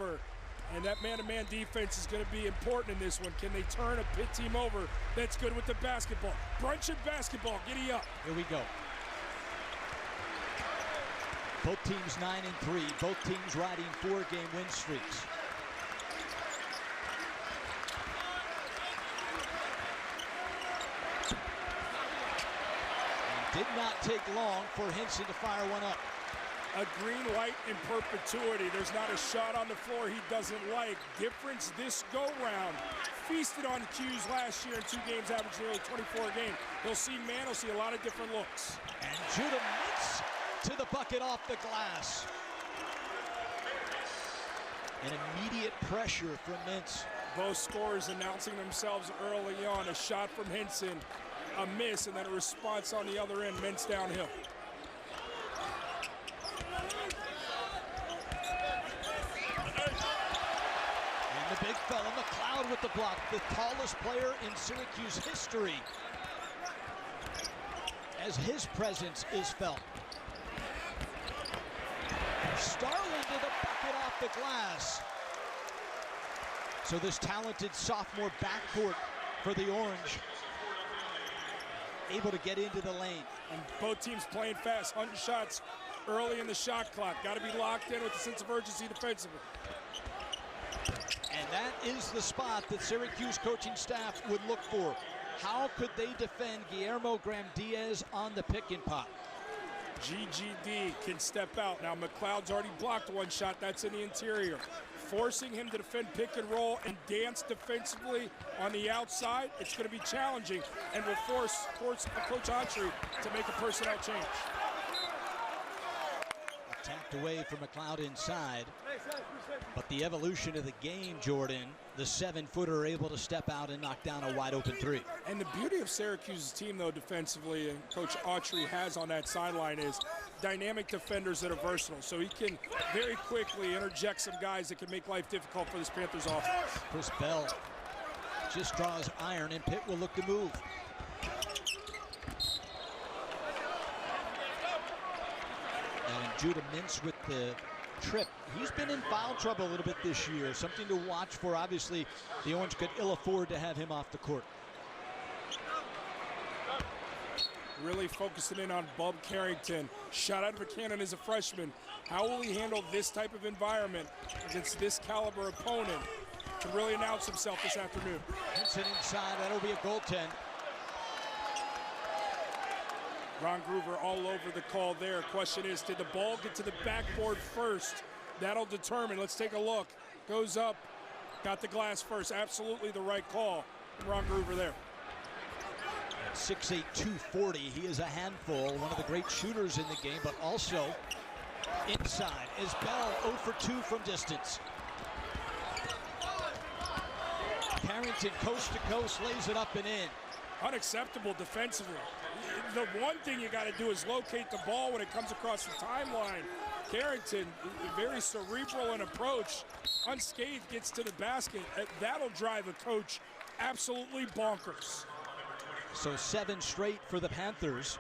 over. And that man-to-man defense is going to be important in this one. Can they turn a Pitt team over that's good with the basketball? Brunch and basketball, giddy up. Here we go. Both teams 9-3. Both teams riding 4-game win streaks. And did not take long for Hinson to fire one up. A green light in perpetuity. There's not a shot on the floor he doesn't like. Difference this go-round. Feasted on cues last year in 2 games, averaged nearly 24 a game. He'll see man, he'll see a lot of different looks. And Judah Mintz to the bucket off the glass. An immediate pressure from Mintz. Both scorers announcing themselves early on. A shot from Hinson, a miss, and then a response on the other end. Mintz downhill. The big fella, McLeod with the block, the tallest player in Syracuse history, as his presence is felt. Starling to the bucket off the glass. So this talented sophomore backcourt for the Orange, able to get into the lane. And both teams playing fast, hunting shots early in the shot clock. Got to be locked in with a sense of urgency defensively. And that is the spot that Syracuse coaching staff would look for. How could they defend Guillermo Graham-Diaz on the pick and pop? GGD can step out. Now McLeod's already blocked one shot. That's in the interior. Forcing him to defend pick and roll and dance defensively on the outside, it's going to be challenging and will force Coach Autry to make a personnel change. Tapped away from McLeod inside. But the evolution of the game, Jordan, the 7-footer able to step out and knock down a wide-open 3. And the beauty of Syracuse's team, though, defensively, and Coach Autry has on that sideline, is dynamic defenders that are versatile. So he can very quickly interject some guys that can make life difficult for this Panthers offense. Chris Bell just draws iron, and Pitt will look to move. And Judah Mintz with the trip. He's been in foul trouble a little bit this year. Something to watch for. Obviously, the Orange could ill afford to have him off the court. Really focusing in on Bub Carrington. Shot out of a cannon as a freshman. How will he handle this type of environment against this caliber opponent? Can really announce himself this afternoon. Hinson inside. That'll be a goaltend. Ron Groover all over the call there. Question is, did the ball get to the backboard first? That'll determine. Let's take a look. Goes up, got the glass first. Absolutely the right call. Ron Groover there. 6'8", 240. He is a handful. One of the great shooters in the game, but also inside is Bell 0 for 2 from distance. Carrington coast to coast lays it up and in. Unacceptable defensively. The one thing you got to do is locate the ball when it comes across the timeline. Carrington, very cerebral in approach, unscathed, gets to the basket. That'll drive a coach absolutely bonkers. So 7 straight for the Panthers.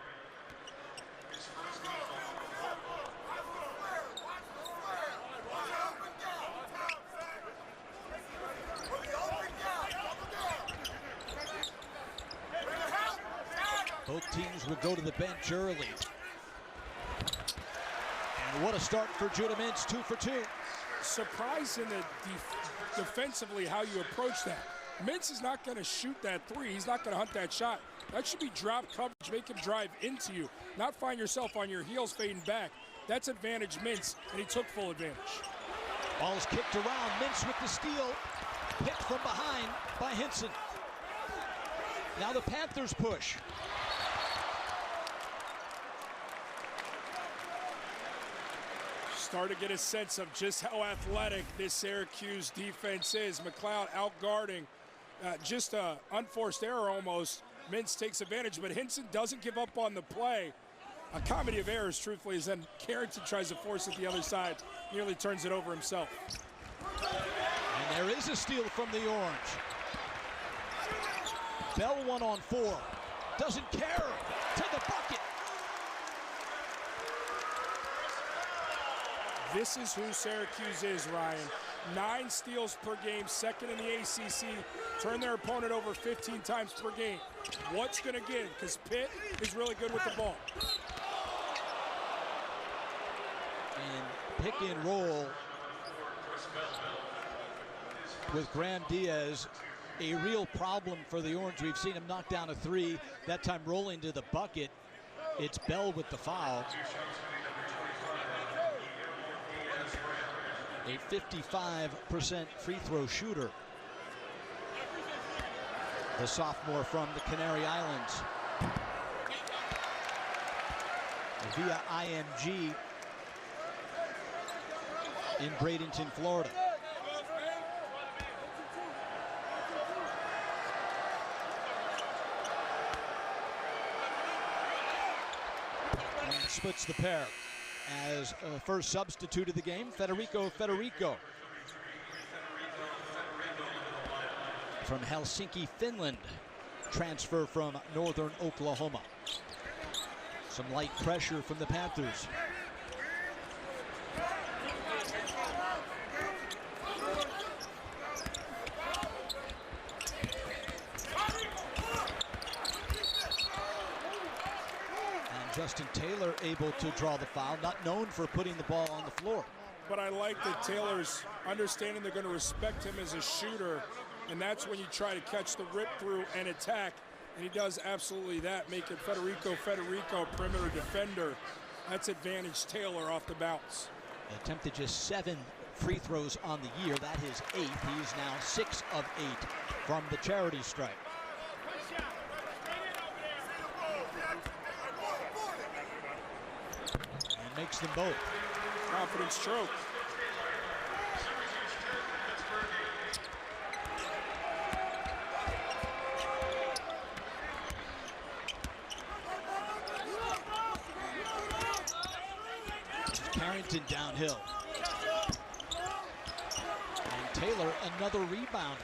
Both teams will go to the bench early. And what a start for Judah Mintz, 2 for 2. Surprising defensively how you approach that. Mintz is not going to shoot that 3. He's not going to hunt that shot. That should be drop coverage, make him drive into you, not find yourself on your heels fading back. That's advantage Mintz, and he took full advantage. Ball's kicked around, Mintz with the steal, picked from behind by Hinson. Now the Panthers push. Start to get a sense of just how athletic this Syracuse defense is. McLeod outguarding, just an unforced error almost. Mintz takes advantage, but Hinson doesn't give up on the play. A comedy of errors, truthfully, as then Carrington tries to force it the other side, nearly turns it over himself. And there is a steal from the Orange. Bell 1-on-4, doesn't care, to the bucket. This is who Syracuse is, Ryan. 9 steals per game, second in the ACC, turn their opponent over 15 times per game. What's going to give? Because Pitt is really good with the ball. And pick and roll with Graham Diaz, a real problem for the Orange. We've seen him knock down a 3, that time rolling to the bucket. It's Bell with the foul. A 55% free throw shooter. The sophomore from the Canary Islands. Via IMG in Bradenton, Florida. And splits the pair. As first substitute of the game, Federico. From Helsinki, Finland, transfer from Northern Oklahoma. Some light pressure from the Panthers. Justin Taylor able to draw the foul, not known for putting the ball on the floor. But I like that Taylor's understanding they're going to respect him as a shooter, and that's when you try to catch the rip through and attack, and he does absolutely that, making Federico a perimeter defender. That's advantage Taylor off the bounce. Attempted just 7 free throws on the year. That is 8. He's now 6 of 8 from the charity stripe. Makes them both. Confidence stroke. Carrington downhill. And Taylor another rebound.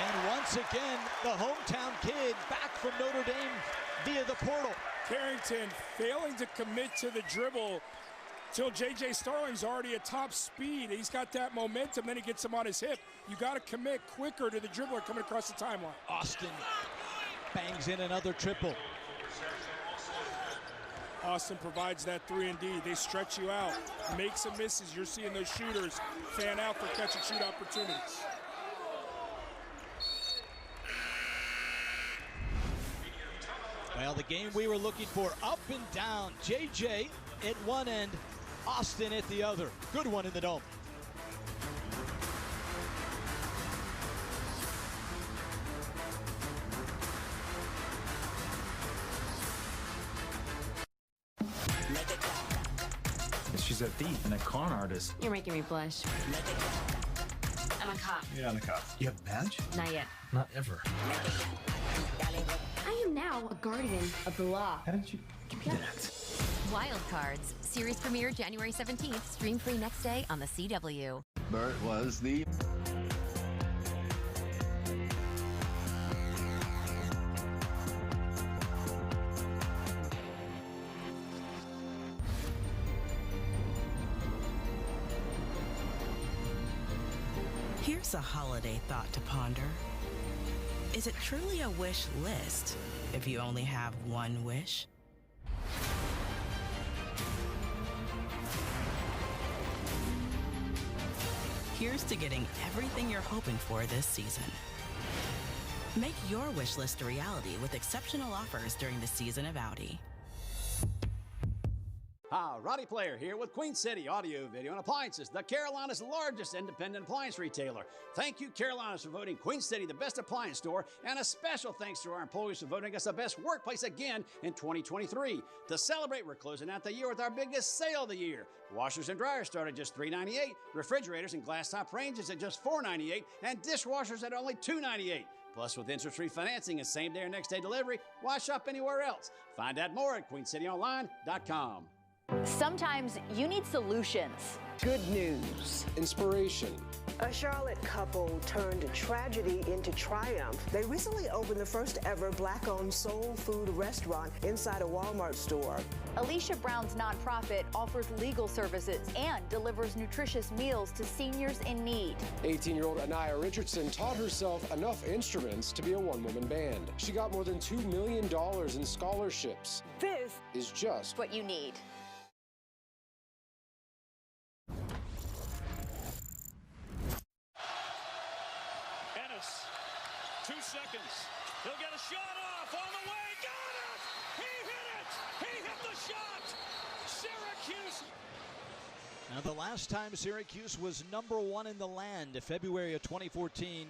And once again, the hometown kid back from Notre Dame via the portal. Carrington failing to commit to the dribble till J.J. Starling's already at top speed. He's got that momentum, then he gets him on his hip. You got to commit quicker to the dribbler coming across the timeline. Austin bangs in another triple. Austin provides that 3 and D. They stretch you out, make some misses. You're seeing those shooters fan out for catch and shoot opportunities. Well, the game we were looking for, up and down. JJ at one end, Austin at the other. Good one in the dome. She's a thief and a con artist. You're making me blush. I'm a cop. Yeah, I'm a cop. You have a badge? Not yet. Not ever. I am now a guardian of the law. How did you give me that? Wild Cards. Series premiere January 17th. Stream free next day on the CW. Bert was the... Here's a holiday thought to ponder. Is it truly a wish list if you only have one wish? Here's to getting everything you're hoping for this season. Make your wish list a reality with exceptional offers during the season of Audi. Roddy Player here with Queen City Audio, Video, and Appliances, the Carolina's largest independent appliance retailer. Thank you, Carolinas, for voting Queen City the best appliance store, and a special thanks to our employees for voting us the best workplace again in 2023. To celebrate, we're closing out the year with our biggest sale of the year. Washers and dryers start at just $3.98, refrigerators and glass top ranges at just $4.98, and dishwashers at only $2.98. Plus, with interest-free financing and same-day or next-day delivery, why shop anywhere else? Find out more at queencityonline.com. Sometimes you need solutions. Good news. Inspiration. A Charlotte couple turned tragedy into triumph. They recently opened the first ever Black-owned soul food restaurant inside a Walmart store. Alicia Brown's nonprofit offers legal services and delivers nutritious meals to seniors in need. 18-year-old Anaya Richardson taught herself enough instruments to be a one-woman band. She got more than $2 million in scholarships. This is just what you need. Ennis, 2 seconds. He'll get a shot off on the way. Got it! He hit it! He hit the shot! Syracuse. Now, the last time Syracuse was #1 in the land, February of 2014,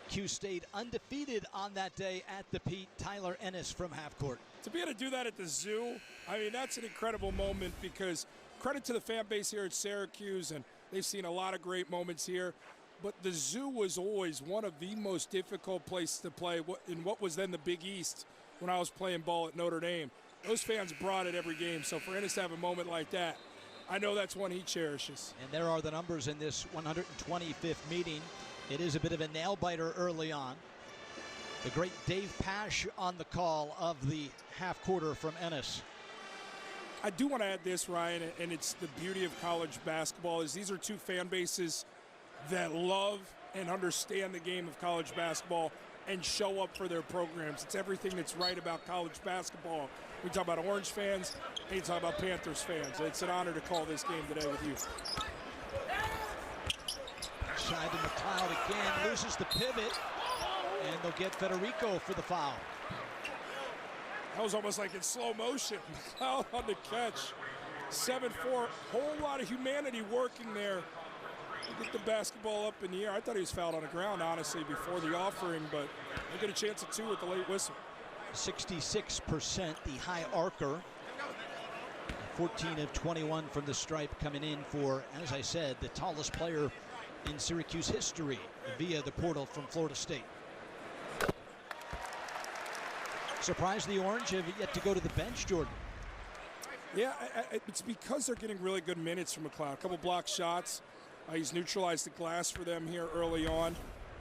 Q stayed undefeated on that day at the Pete. Tyler Ennis from half court. To be able to do that at the Zoo, I mean, that's an incredible moment, because credit to the fan base here at Syracuse, and they've seen a lot of great moments here. But the Zoo was always one of the most difficult places to play in what was then the Big East when I was playing ball at Notre Dame. Those fans brought it every game. So for Ennis to have a moment like that, I know that's one he cherishes. And there are the numbers in this 125th meeting. It is a bit of a nail-biter early on. The great Dave Pasch on the call of the half-quarter from Ennis. I do want to add this, Ryan, and it's the beauty of college basketball, is these are two fan bases that love and understand the game of college basketball and show up for their programs. It's everything that's right about college basketball. We talk about Orange fans, and you talk about Panthers fans. It's an honor to call this game today with you. Side to McLeod again, loses the pivot, and they'll get Federico for the foul. That was almost like in slow motion. McLeod on the catch. 7-4, whole lot of humanity working there to get the basketball up in the air. I thought he was fouled on the ground, honestly, before the offering, but they get a chance at 2 with the late whistle. 66%, the high arcer. 14 of 21 from the stripe coming in for, as I said, the tallest player in Syracuse history via the portal from Florida State. Surprised the Orange have yet to go to the bench, Jordan. Yeah, it's because they're getting really good minutes from McLeod. A couple block shots. He's neutralized the glass for them here early on.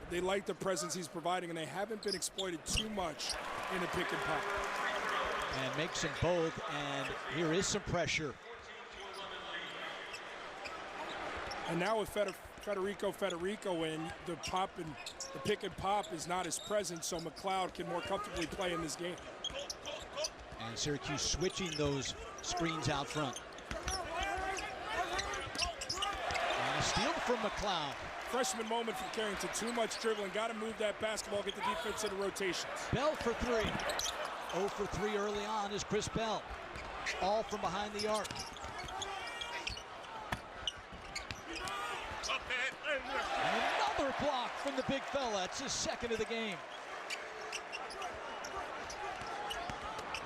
They like the presence he's providing, and they haven't been exploited too much in the pick and pop. And makes them both, and here is some pressure. And now with Federico in, the pop and the pick and pop is not as present, so McLeod can more comfortably play in this game. And Syracuse switching those screens out front. And a steal from McLeod. Freshman moment from Carrington. Too much dribbling. Got to move that basketball, get the defense into rotations. Bell for 3. 0 for 3 early on is Chris Bell. All from behind the arc. And another block from the big fella. It's his second of the game.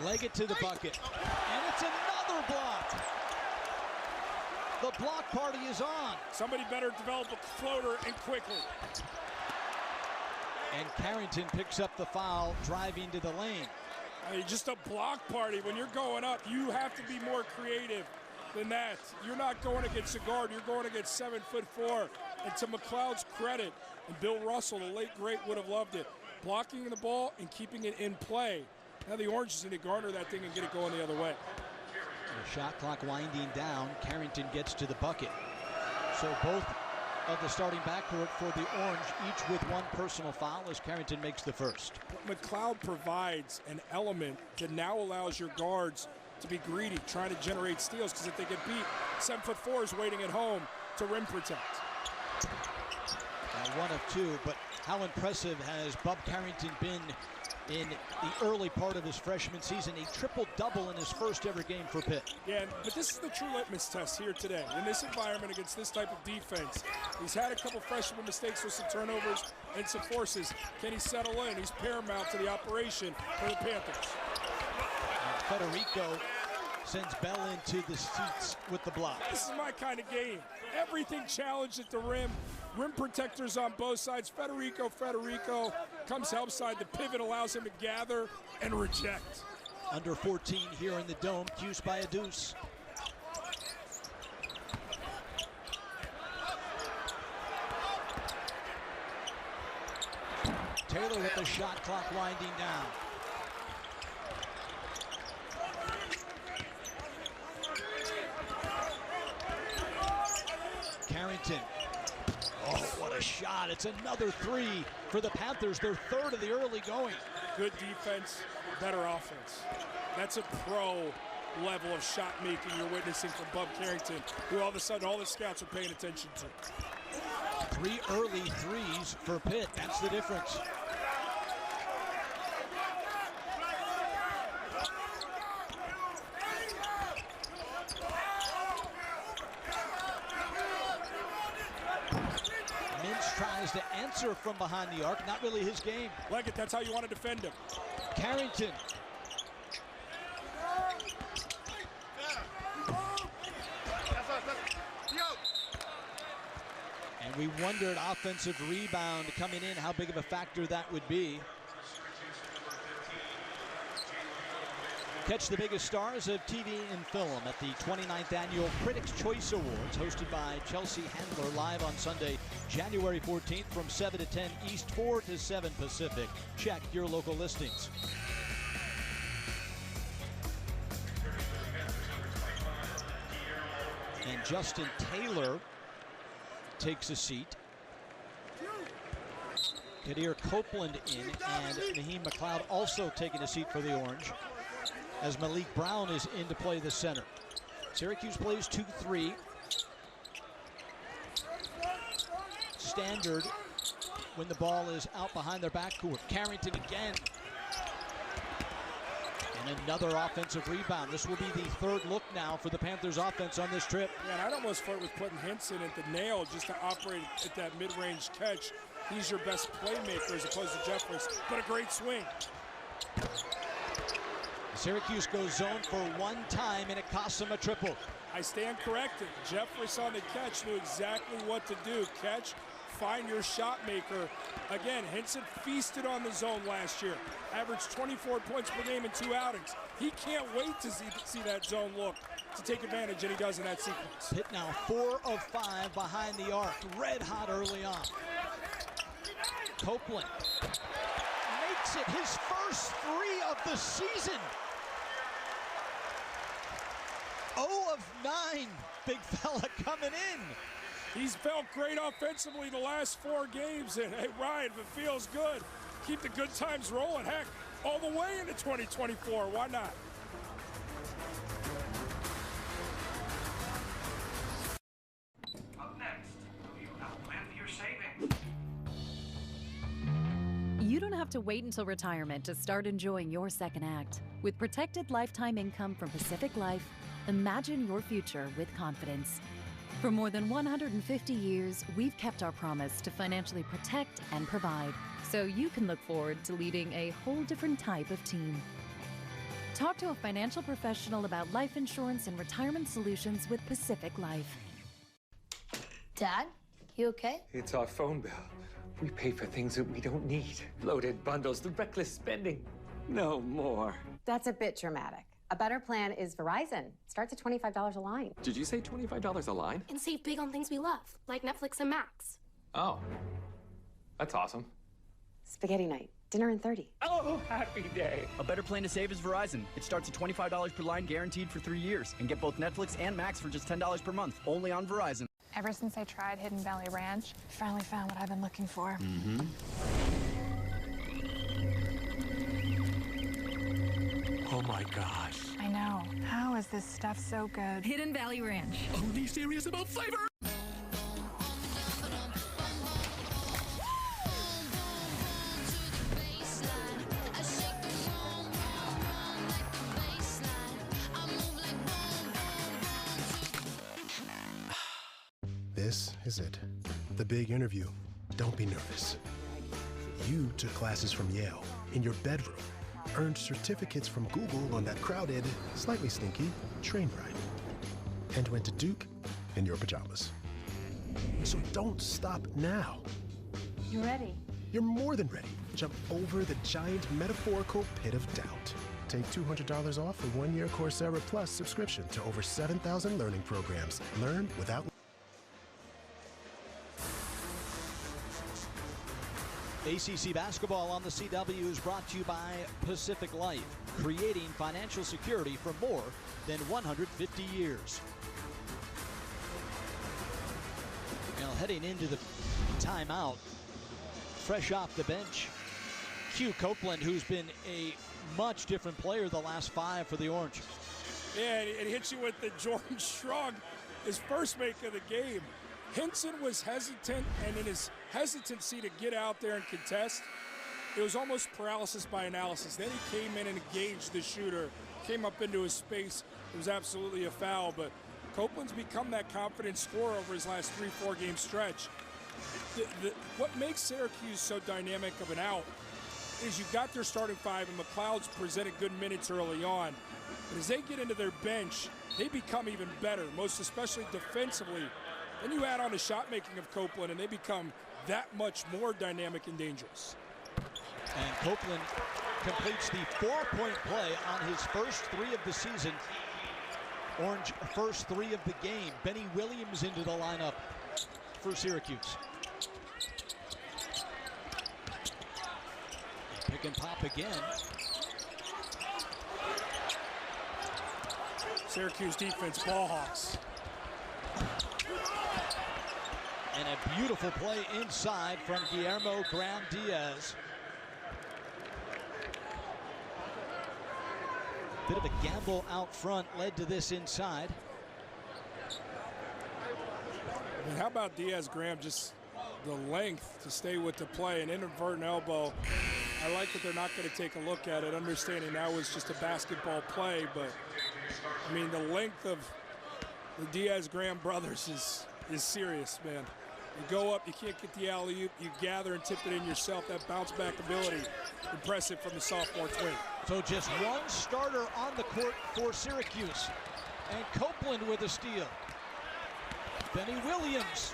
Leg it to the bucket. And it's another block. The block party is on. Somebody better develop a floater and quickly. And Carrington picks up the foul, driving to the lane. Hey, just a block party. When you're going up, you have to be more creative than that. You're not going against a guard. You're going against 7'4". And to McLeod's credit, and Bill Russell, the late great, would have loved it. Blocking the ball and keeping it in play. Now the Orange need to garner that thing and get it going the other way. The shot clock winding down. Carrington gets to the bucket. So both of the starting backcourt for the Orange, each with one personal foul as Carrington makes the first. But McLeod provides an element that now allows your guards to be greedy, trying to generate steals, because if they get beat, 7'4" is waiting at home to rim protect. One of 2, but how impressive has Bub Carrington been in the early part of his freshman season? A triple-double in his first ever game for Pitt. Yeah, but this is the true litmus test here today. In this environment against this type of defense, he's had a couple freshman mistakes with some turnovers and some forces. Can he settle in? He's paramount to the operation for the Panthers. And Federico sends Bell into the seats with the block. This is my kind of game. Everything challenged at the rim. Rim protectors on both sides. Federico comes help side. The pivot allows him to gather and reject. Under 14 here in the Dome. Cuse by a deuce. the shot clock winding down. Carrington. Oh, what a shot. It's another three for the Panthers, their third of the early going. Good defense, better offense. That's a pro level of shot making you're witnessing from Bub Carrington, who all of a sudden all the scouts are paying attention to. 3 early threes for Pitt. That's the difference. Tries to answer from behind the arc, not really his game. Like it, that's how you want to defend him. Carrington. And we wondered offensive rebound coming in, how big of a factor that would be. Catch the biggest stars of TV and film at the 29th Annual Critics' Choice Awards, hosted by Chelsea Handler, live on Sunday, January 14th from 7 to 10 East, 4 to 7 Pacific. Check your local listings. And Justin Taylor takes a seat. Quadir Copeland in, and Naheem McLeod also taking a seat for the Orange, as Maliq Brown is in to play the center. Syracuse plays 2-3. Standard when the ball is out behind their backcourt. Carrington again. And another offensive rebound. This will be the third look now for the Panthers offense on this trip. Yeah, and I'd almost flirt with putting Henson at the nail just to operate at that mid-range catch. He's your best playmaker as opposed to Jeffress, but a great swing. Syracuse goes zone for one time, and it costs them a triple. I stand corrected. Jeffress on the catch knew exactly what to do. Catch, find your shot maker. Again, Henson feasted on the zone last year. Averaged 24 points per game in 2 outings. He can't wait to see that zone look to take advantage, and he does in that sequence. Pitt now 4 of 5 behind the arc. Red hot early on. Copeland makes it his first 3 of the season. 0 of 9, big fella coming in. He's felt great offensively the last 4 games, and hey, Ryan, if it feels good, keep the good times rolling. Heck, all the way into 2024, why not? Up next, do you have a plan for your savings? You don't have to wait until retirement to start enjoying your second act. With protected lifetime income from Pacific Life, imagine your future with confidence. For more than 150 years, we've kept our promise to financially protect and provide, so you can look forward to leading a whole different type of team. Talk to a financial professional about life insurance and retirement solutions with Pacific Life. Dad, you okay? It's our phone bill. We pay for things that we don't need. Loaded bundles, the reckless spending. No more. That's a bit dramatic. A better plan is Verizon. Starts at $25 a line. Did you say $25 a line? And save big on things we love, like Netflix and Max. Oh, that's awesome. Spaghetti night. Dinner in 30. Oh, happy day. A better plan to save is Verizon. It starts at $25 per line, guaranteed for 3 years. And get both Netflix and Max for just $10 per month, only on Verizon. Ever since I tried Hidden Valley Ranch, I finally found what I've been looking for. Mm-hmm. Oh my gosh. I know. How is this stuff so good? Hidden Valley Ranch. Only serious about flavor. This is it. The big interview. Don't be nervous. You took classes from Yale in your bedroom, earned certificates from Google on that crowded, slightly stinky train ride, and went to Duke in your pajamas. So don't stop now. You ready? You're more than ready. Jump over the giant metaphorical pit of doubt. Take $200 off a 1-year Coursera Plus subscription to over 7,000 learning programs. Learn without... ACC basketball on the CW is brought to you by Pacific Life, creating financial security for more than 150 years. Now heading into the timeout, fresh off the bench, Quadir Copeland, who's been a much different player the last 5 for the Orange. Yeah, and it hits you with the Jordan shrug, his first make of the game. Hinson was hesitant, and in his hesitancy to get out there and contest, it was almost paralysis by analysis. Then he came in and engaged the shooter, came up into his space. It was absolutely a foul, but Copeland's become that confident scorer over his last 3-4 game stretch. What makes Syracuse so dynamic of an out is you've got their starting 5, and McLeod's presented good minutes early on. But as they get into their bench, they become even better, most especially defensively. Then you add on the shot making of Copeland, and they become that much more dynamic and dangerous. And Copeland completes the 4-point play on his first 3 of the season. Orange first 3 of the game. Benny Williams into the lineup for Syracuse. Pick and pop again. Syracuse defense, ball hawks. And a beautiful play inside from Guillermo Graham-Diaz. Bit of a gamble out front led to this inside. I mean, how about Diaz-Graham, just the length to stay with the play, an inadvertent elbow. I like that they're not going to take a look at it, understanding that was just a basketball play, but I mean, the length of the Diaz-Graham brothers is serious, man. You go up, you can't get the alley-oop, you gather and tip it in yourself. That bounce-back ability, impressive from the sophomore twin. So just one starter on the court for Syracuse. And Copeland with a steal. Benny Williams.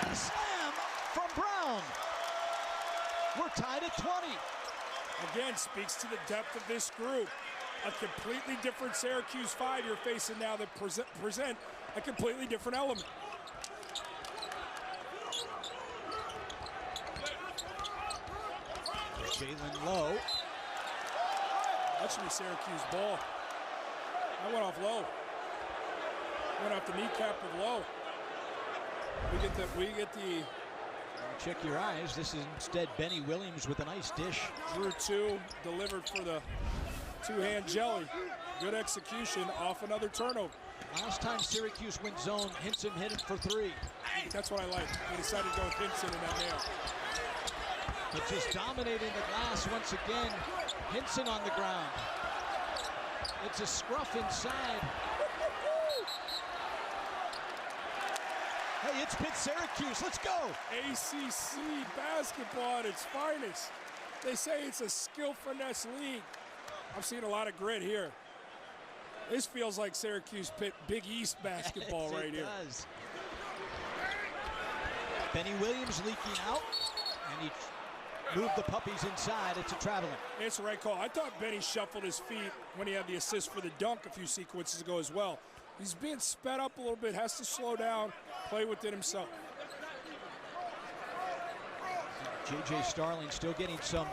And a slam from Brown. We're tied at 20. Again, speaks to the depth of this group. A completely different Syracuse 5 you're facing now that present a completely different element. Jalen Lowe. That should be Syracuse ball. That went off Lowe. Went off the kneecap of Lowe. We get the. Check your eyes. This is instead Benny Williams with a nice dish. Drew 2, delivered for the 2-hand jelly. Good execution off another turnover. Last time Syracuse went zone, Hinson hit it for 3. That's what I like. They decided to go with Hinson in that nail. But just dominating the glass once again. Hinson on the ground. It's a scruff inside. Hey, it's Pitt Syracuse. Let's go. ACC basketball at its finest. They say it's a skill finesse league. I'm seeing a lot of grit here. This feels like Syracuse Pitt Big East basketball right here. It does. Benny Williams leaking out, and he moved the puppies inside. It's a traveling. It's the right call. I thought Benny shuffled his feet when he had the assist for the dunk a few sequences ago as well. He's being sped up a little bit, has to slow down, play within himself. J.J. Starling still getting some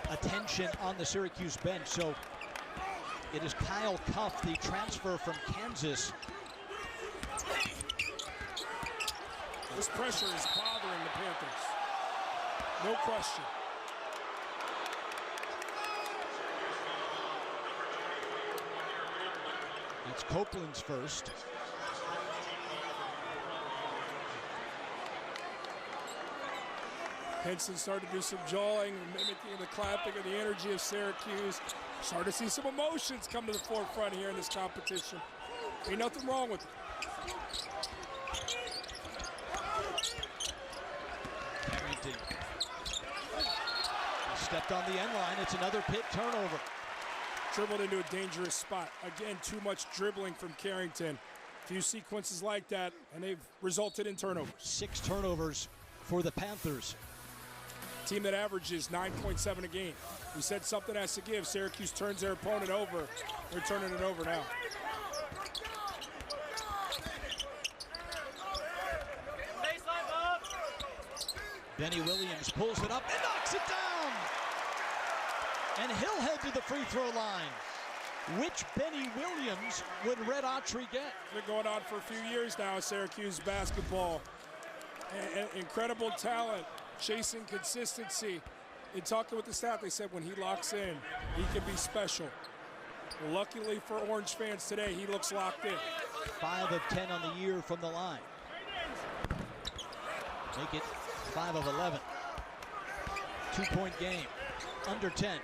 attention on the Syracuse bench. So it is Kyle Cuff, the transfer from Kansas. This pressure is bothering the Panthers. No question. It's Copeland's first. Hinson started to do some jawing, mimicking the clapping and the energy of Syracuse. Started to see some emotions come to the forefront here in this competition. Ain't nothing wrong with it. Carrington. He stepped on the end line. It's another Pitt turnover. Dribbled into a dangerous spot. Again, too much dribbling from Carrington. A few sequences like that, and they've resulted in turnovers. 6 turnovers for the Panthers. Team that averages 9.7 a game. We said something has to give. Syracuse turns their opponent over. They're turning it over now. Benny Williams pulls it up and knocks it down. And he'll head to the free throw line. Which Benny Williams would Red Autry get? Been going on for a few years now, Syracuse basketball. Incredible talent, chasing consistency. In talking with the staff, they said when he locks in, he can be special. Luckily for Orange fans today, he looks locked in. 5 of 10 on the year from the line. Make it 5 of 11. 2-point game, under 10.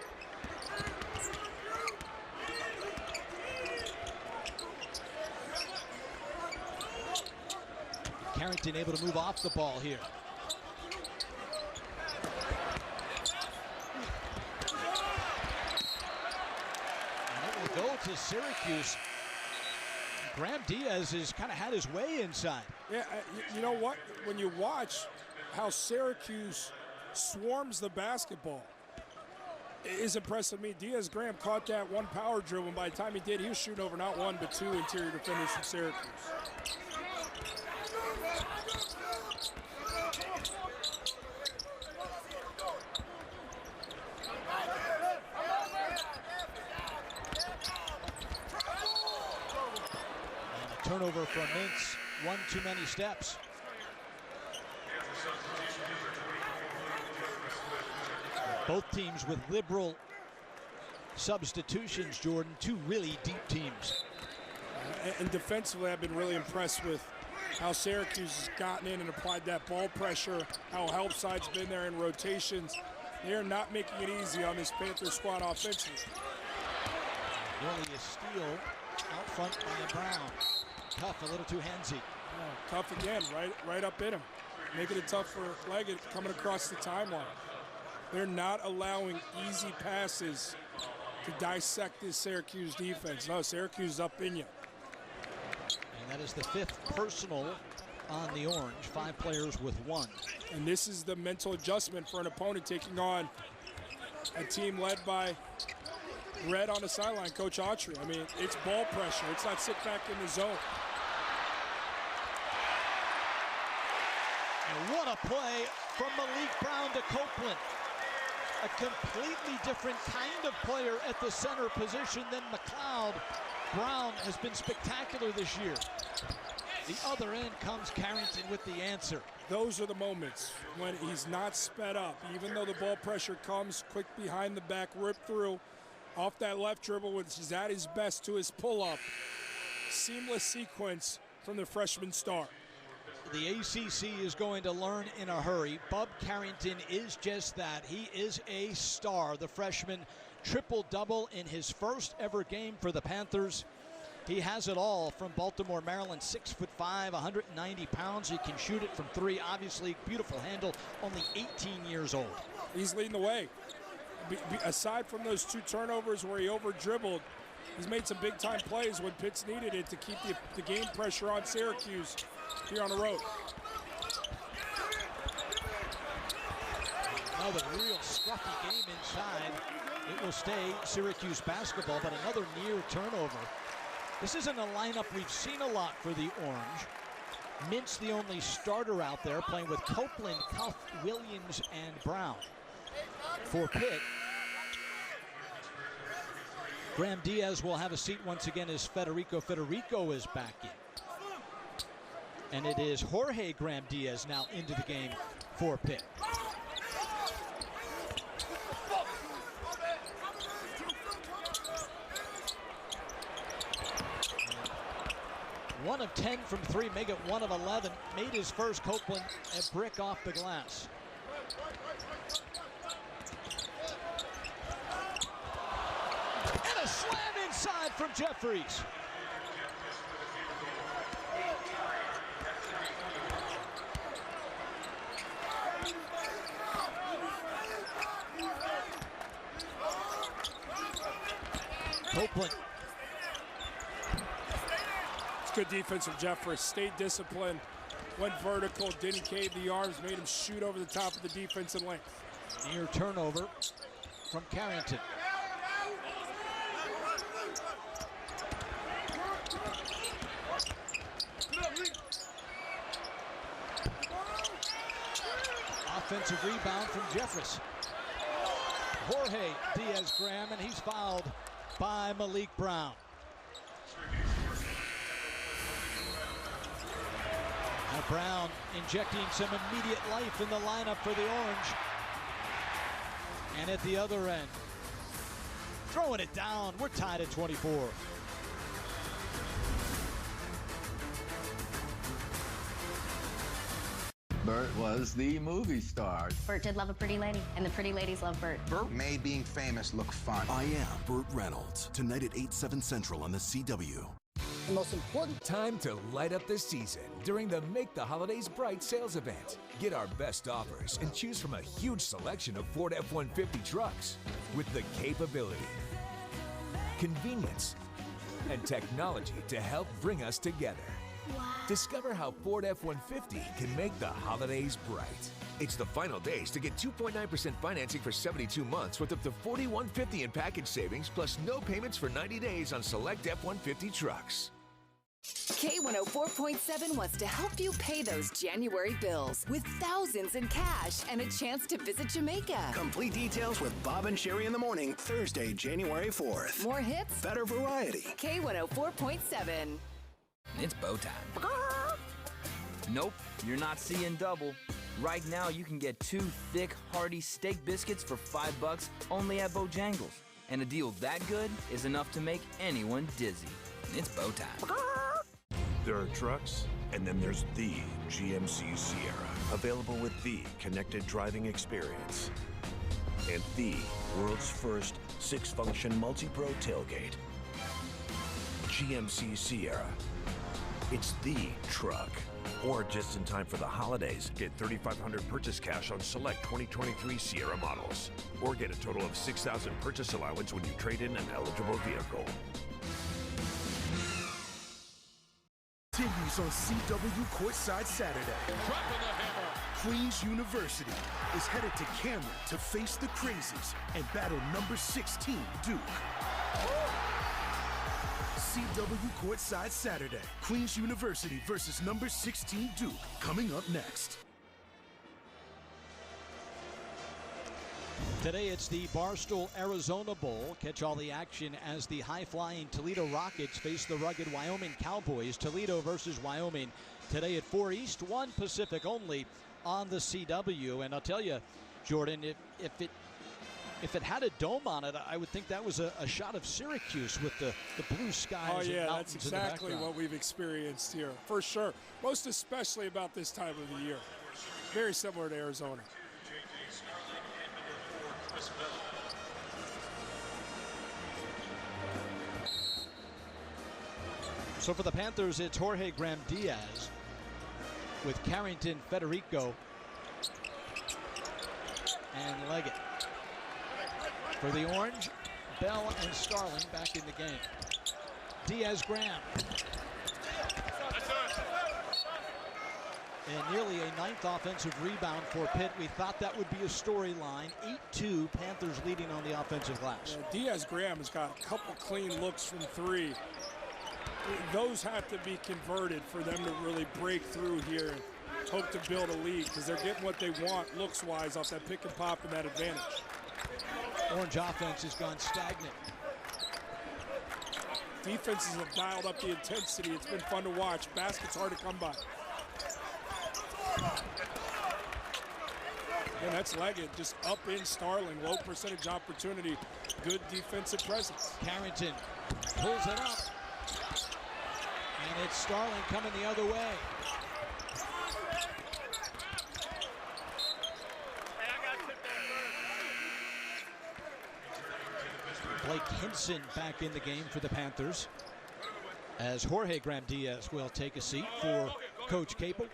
Carrington able to move off the ball here. And it will go to Syracuse. Graham Diaz has kind of had his way inside. Yeah, you know what? When you watch how Syracuse swarms the basketball, it is impressive to me. Diaz-Graham caught that one power dribble, and by the time he did, he was shooting over not one, but 2 interior defenders from Syracuse. Turnover from Mintz, one too many steps. Both teams with liberal substitutions, Jordan, 2 really deep teams. And defensively, I've been really impressed with how Syracuse has gotten in and applied that ball pressure, how help side's been there in rotations. They're not making it easy on this Panthers squad offensively. Nearly a steal out front by Brown. Tough, a little too handsy. Oh, tough again, right up in him. Making it tough for Leggett coming across the timeline. They're not allowing easy passes to dissect this Syracuse defense. No, Syracuse is up in you. And that is the 5th personal on the Orange, 5 players with 1. And this is the mental adjustment for an opponent taking on a team led by Red on the sideline, Coach Autry. I mean, it's ball pressure. It's not sit back in the zone. And what a play from Maliq Brown to Copeland. A completely different kind of player at the center position than McLeod. Brown has been spectacular this year. The other end comes Carrington with the answer. Those are the moments when he's not sped up. Even though the ball pressure comes quick behind the back, rip through, off that left dribble, which is at his best, to his pull-up. Seamless sequence from the freshman star. The ACC is going to learn in a hurry. Bub Carrington is just that. He is a star. The freshman, triple-double in his first ever game for the Panthers. He has it all from Baltimore, Maryland. 6'5", 190 pounds. He can shoot it from 3. Obviously, beautiful handle. Only 18 years old. He's leading the way. Aside from those 2 turnovers where he over-dribbled, he's made some big-time plays when Pitt's needed it to keep the game pressure on Syracuse here on the road. Another real scruffy game inside. It will stay Syracuse basketball, but another near turnover. This isn't a lineup we've seen a lot for the Orange. Mintz the only starter out there, playing with Copeland, Cuff, Williams, and Brown. For Pitt, Graham Diaz will have a seat once again as Federico is back in. And it is Jorge Graham Diaz now into the game for Pitt. One of 10 from 3, make it 1 of 11. Made his first. Copeland a brick off the glass. And a slam inside from Jeffries. Copeland. It's good defense from Jeffries. Stayed disciplined, went vertical, didn't cave the arms, made him shoot over the top of the defense in length. Near turnover from Carrington. offensive rebound from Jeffress. Jorge Diaz-Graham, and he's fouled by Maliq Brown. Now Brown injecting some immediate life in the lineup for the Orange. And at the other end, throwing it down. We're tied at 24. Bert was the movie star. Bert did love a pretty lady, and the pretty ladies love Bert. Bert made being famous look fun. I Am Burt Reynolds, tonight at 8, 7 Central on the CW. The most important time to light up the season during the Make the Holidays Bright sales event. Get our best offers and choose from a huge selection of Ford F-150 trucks with the capability, convenience, and technology to help bring us together. Wow. Discover how Ford F-150 can make the holidays bright. It's the final days to get 2.9% financing for 72 months with up to $4,150 in package savings plus no payments for 90 days on select F-150 trucks. K104.7 wants to help you pay those January bills with thousands in cash and a chance to visit Jamaica. Complete details with Bob and Sherry in the morning, Thursday, January 4th. More hits, better variety. K104.7. It's bow time. Nope, you're not seeing double. Right now, you can get 2 thick, hearty steak biscuits for $5 only at Bojangles. And a deal that good is enough to make anyone dizzy. It's bow time. There are trucks, and then there's the GMC Sierra, available with the connected driving experience and the world's first 6-function multi-pro tailgate. GMC Sierra. It's the truck. Or just in time for the holidays, get $3,500 purchase cash on select 2023 Sierra models. Or get a total of $6,000 purchase allowance when you trade in an eligible vehicle. Continues on CW Courtside Saturday. Dropping the hammer. Queens University is headed to Cameron to face the Crazies and battle number 16 Duke. CW Courtside Saturday. Queens University versus number 16 Duke. Coming up next. Today it's the Barstool Arizona Bowl. Catch all the action as the high-flying Toledo Rockets face the rugged Wyoming Cowboys. Toledo versus Wyoming today at 4 East, 1 Pacific only on the CW. And I'll tell you, Jordan, if it had a dome on it, I would think that was a shot of Syracuse with the blue skies. Oh, yeah, and that's exactly what we've experienced here, for sure. Most especially about this time of the year. Very similar to Arizona. So for the Panthers, it's Jorge Graham Diaz with Carrington, Federico, and Leggett. For the Orange, Bell and Starling back in the game. Diaz-Graham. And nearly a 9th offensive rebound for Pitt. We thought that would be a storyline. 8-2, Panthers leading on the offensive glass. Yeah, Diaz-Graham has got a couple clean looks from 3. Those have to be converted for them to really break through here and hope to build a lead, because they're getting what they want looks-wise off that pick and pop and that advantage. Orange offense has gone stagnant. Defenses have dialed up the intensity. It's been fun to watch. Baskets hard to come by. And that's Leggett just up in Starling. Low percentage opportunity. Good defensive presence. Carrington pulls it up. And it's Starling coming the other way. Blake Hinson back in the game for the Panthers, as Jorge Graham Diaz will take a seat for Coach Capel.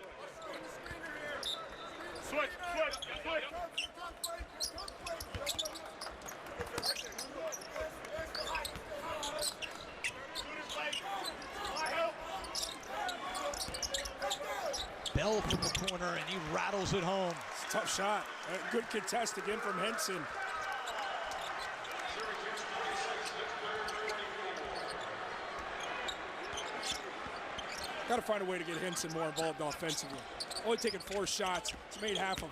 Bell from the corner, and he rattles it home. It's a tough shot. A good contest again from Hinson. Got to find a way to get Hinson more involved offensively. Only taking 4 shots. He's made half of them.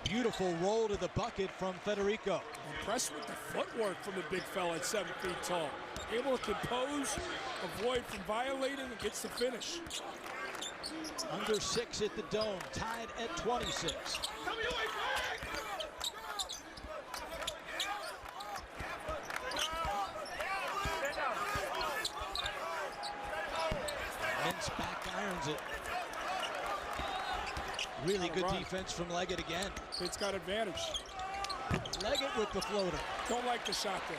Beautiful roll to the bucket from Federico. Impressed with the footwork from the big fella at 7 feet tall. Able to compose, avoid from violating, and gets the finish. Under 6 at the Dome, tied at 26. Mintz back irons it. Really good defense from Leggett again. Pitt's got advantage. Leggett with the floater. Don't like the shot there.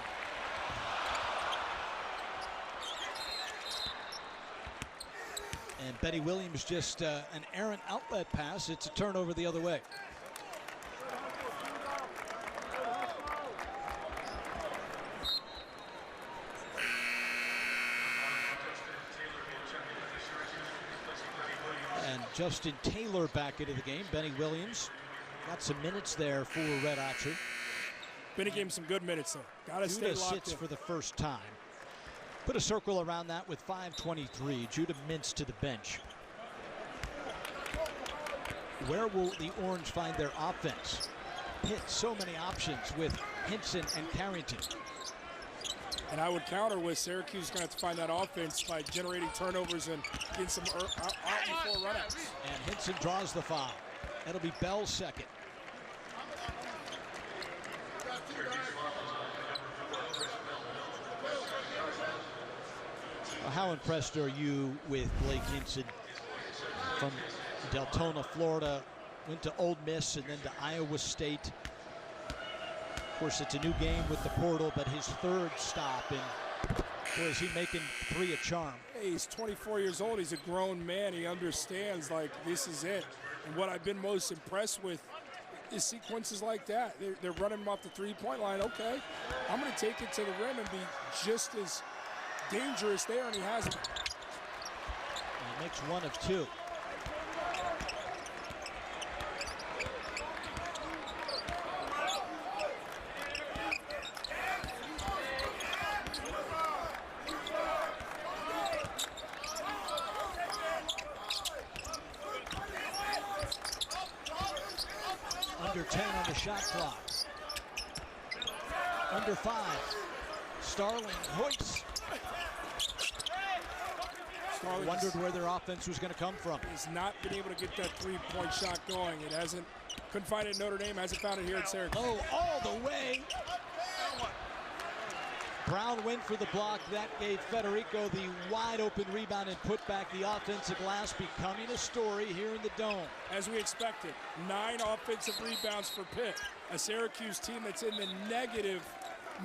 And Benny Williams just an errant outlet pass. It's a turnover the other way. And Justin Taylor back into the game. Benny Williams got some minutes there for Red Archer. Benny gave him some good minutes there. Gotta stay locked sits in. For the first time. Put a circle around that with 5:23. Judah Mintz to the bench. Where will the Orange find their offense? Pitt, so many options with Hinson and Carrington. And I would counter with Syracuse going to have to find that offense by generating turnovers and getting some out before runouts. And Hinson draws the foul. That'll be Bell's second. Well, how impressed are you with Blake Hinson from Deltona, Florida? Went to Ole Miss and then to Iowa State. Of course, it's a new game with the portal, but his third stop, and boy, is he making 3 a charm. Hey, he's 24 years old. He's a grown man. He understands, like, this is it. And what I've been most impressed with is sequences like that. They're running him off the three-point line. Okay, I'm going to take it to the rim and be just as dangerous there, and he hasn't. He makes 1 of 2. Under 10 on the shot clock. Under 5. Starling hoists. Starling wondered where their offense was going to come from. He's not been able to get that three-point shot going. It hasn't. Couldn't find it at Notre Dame. Hasn't found it here at Syracuse. Oh, all the way. Brown went for the block. That gave Federico the wide open rebound and put back the offensive glass, becoming a story here in the Dome. As we expected, 9 offensive rebounds for Pitt. A Syracuse team that's in the negative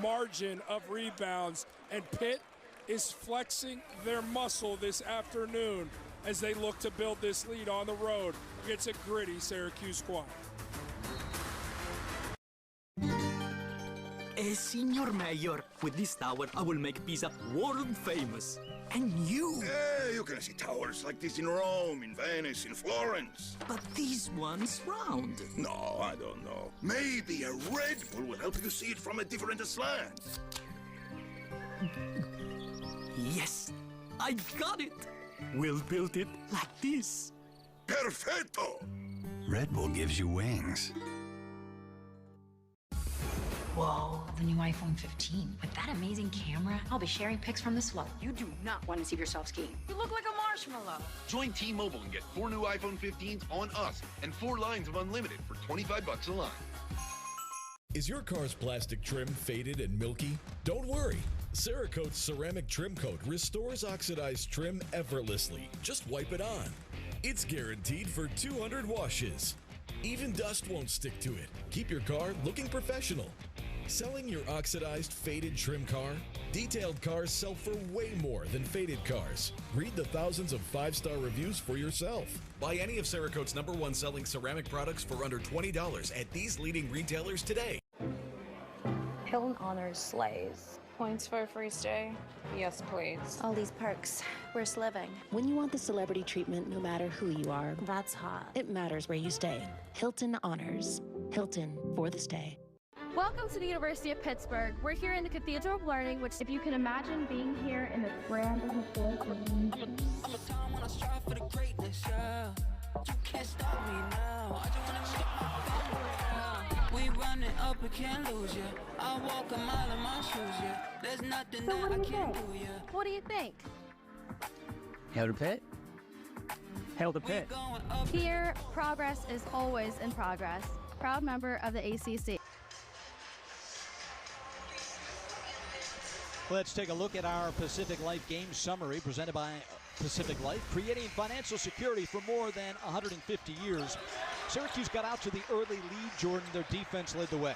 margin of rebounds. And Pitt is flexing their muscle this afternoon as they look to build this lead on the road against a gritty Syracuse squad. Signor Mayor, with this tower, I will make Pisa world famous. And you? Yeah, you can see towers like this in Rome, in Venice, in Florence. But this one's round. No, I don't know. Maybe a Red Bull will help you see it from a different slant. Yes, I got it. We'll build it like this. Perfetto! Red Bull gives you wings. Whoa, the new iPhone 15. With that amazing camera, I'll be sharing pics from the swell. You do not want to see yourself skiing. You look like a marshmallow. Join T-Mobile and get 4 new iPhone 15s on us and 4 lines of unlimited for $25 a line. Is your car's plastic trim faded and milky? Don't worry. Cerakote's ceramic trim coat restores oxidized trim effortlessly. Just wipe it on. It's guaranteed for 200 washes. Even dust won't stick to it. Keep your car looking professional. Selling your oxidized, faded trim car? Detailed cars sell for way more than faded cars. Read the thousands of 5-star reviews for yourself. Buy any of Cerakote's #1 selling ceramic products for under $20 at these leading retailers today. Hilton Honors slays. Points for a free stay? Yes, please. All these perks. Worst living. When you want the celebrity treatment, no matter who you are, that's hot. It matters where you stay. Hilton Honors. Hilton for the stay. Welcome to the University of Pittsburgh. We're here in the Cathedral of Learning, which, if you can imagine being here in the grand historic room. I'm a time when I strive for the greatness, yeah. You can't stop me now. I just wanna make my family. up, I can't lose you. I walk a mile in my shoes, yeah. There's nothing So that I can't do, yeah. What do you think? Hail to Pitt. Hail to Pitt. Here, progress is always in progress. Proud member of the ACC. Let's take a look at our Pacific Life game summary presented by Pacific Life, creating financial security for more than 150 years. Syracuse got out to the early lead, Jordan. Their defense led the way.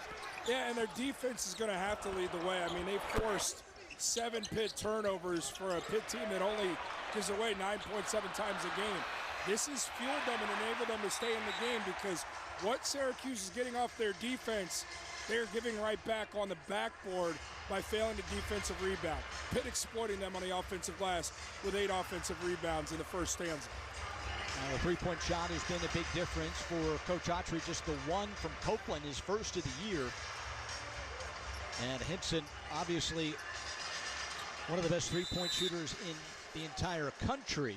Yeah, and their defense is going to have to lead the way. I mean, they forced 7 Pitt turnovers for a Pitt team that only gives away 9.7 times a game. This has fueled them and enabled them to stay in the game because what Syracuse is getting off their defense, they're giving right back on the backboard by failing the defensive rebound. Pitt exploiting them on the offensive glass with 8 offensive rebounds in the first stanza. The three-point shot has been a big difference for Coach Autry. Just the one from Copeland, his first of the year. And Hinson, obviously one of the best three-point shooters in the entire country,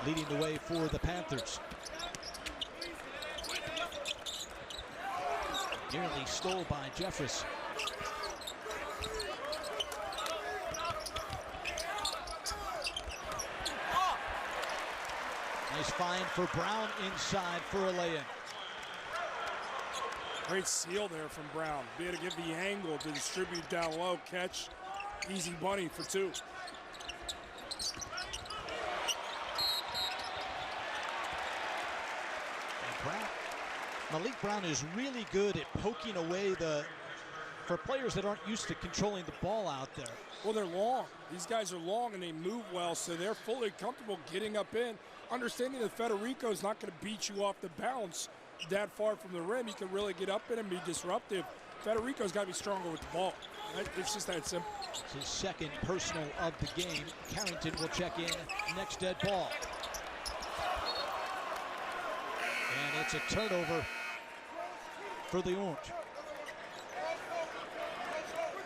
leading the way for the Panthers. Nearly stole by Jeffress. Nice find for Brown inside for a lay-in. Great steal there from Brown. Be able to give the angle to distribute down low, catch, easy bunny for 2. Maliq Brown is really good at poking away for players that aren't used to controlling the ball out there. Well, they're long. These guys are long and they move well, so they're fully comfortable getting up in, understanding that Federico's not going to beat you off the bounce that far from the rim. He can really get up in and be disruptive. Federico's got to be stronger with the ball. It's just that simple. It's his second personal of the game. Carrington will check in next dead ball. And it's a turnover for the Orange.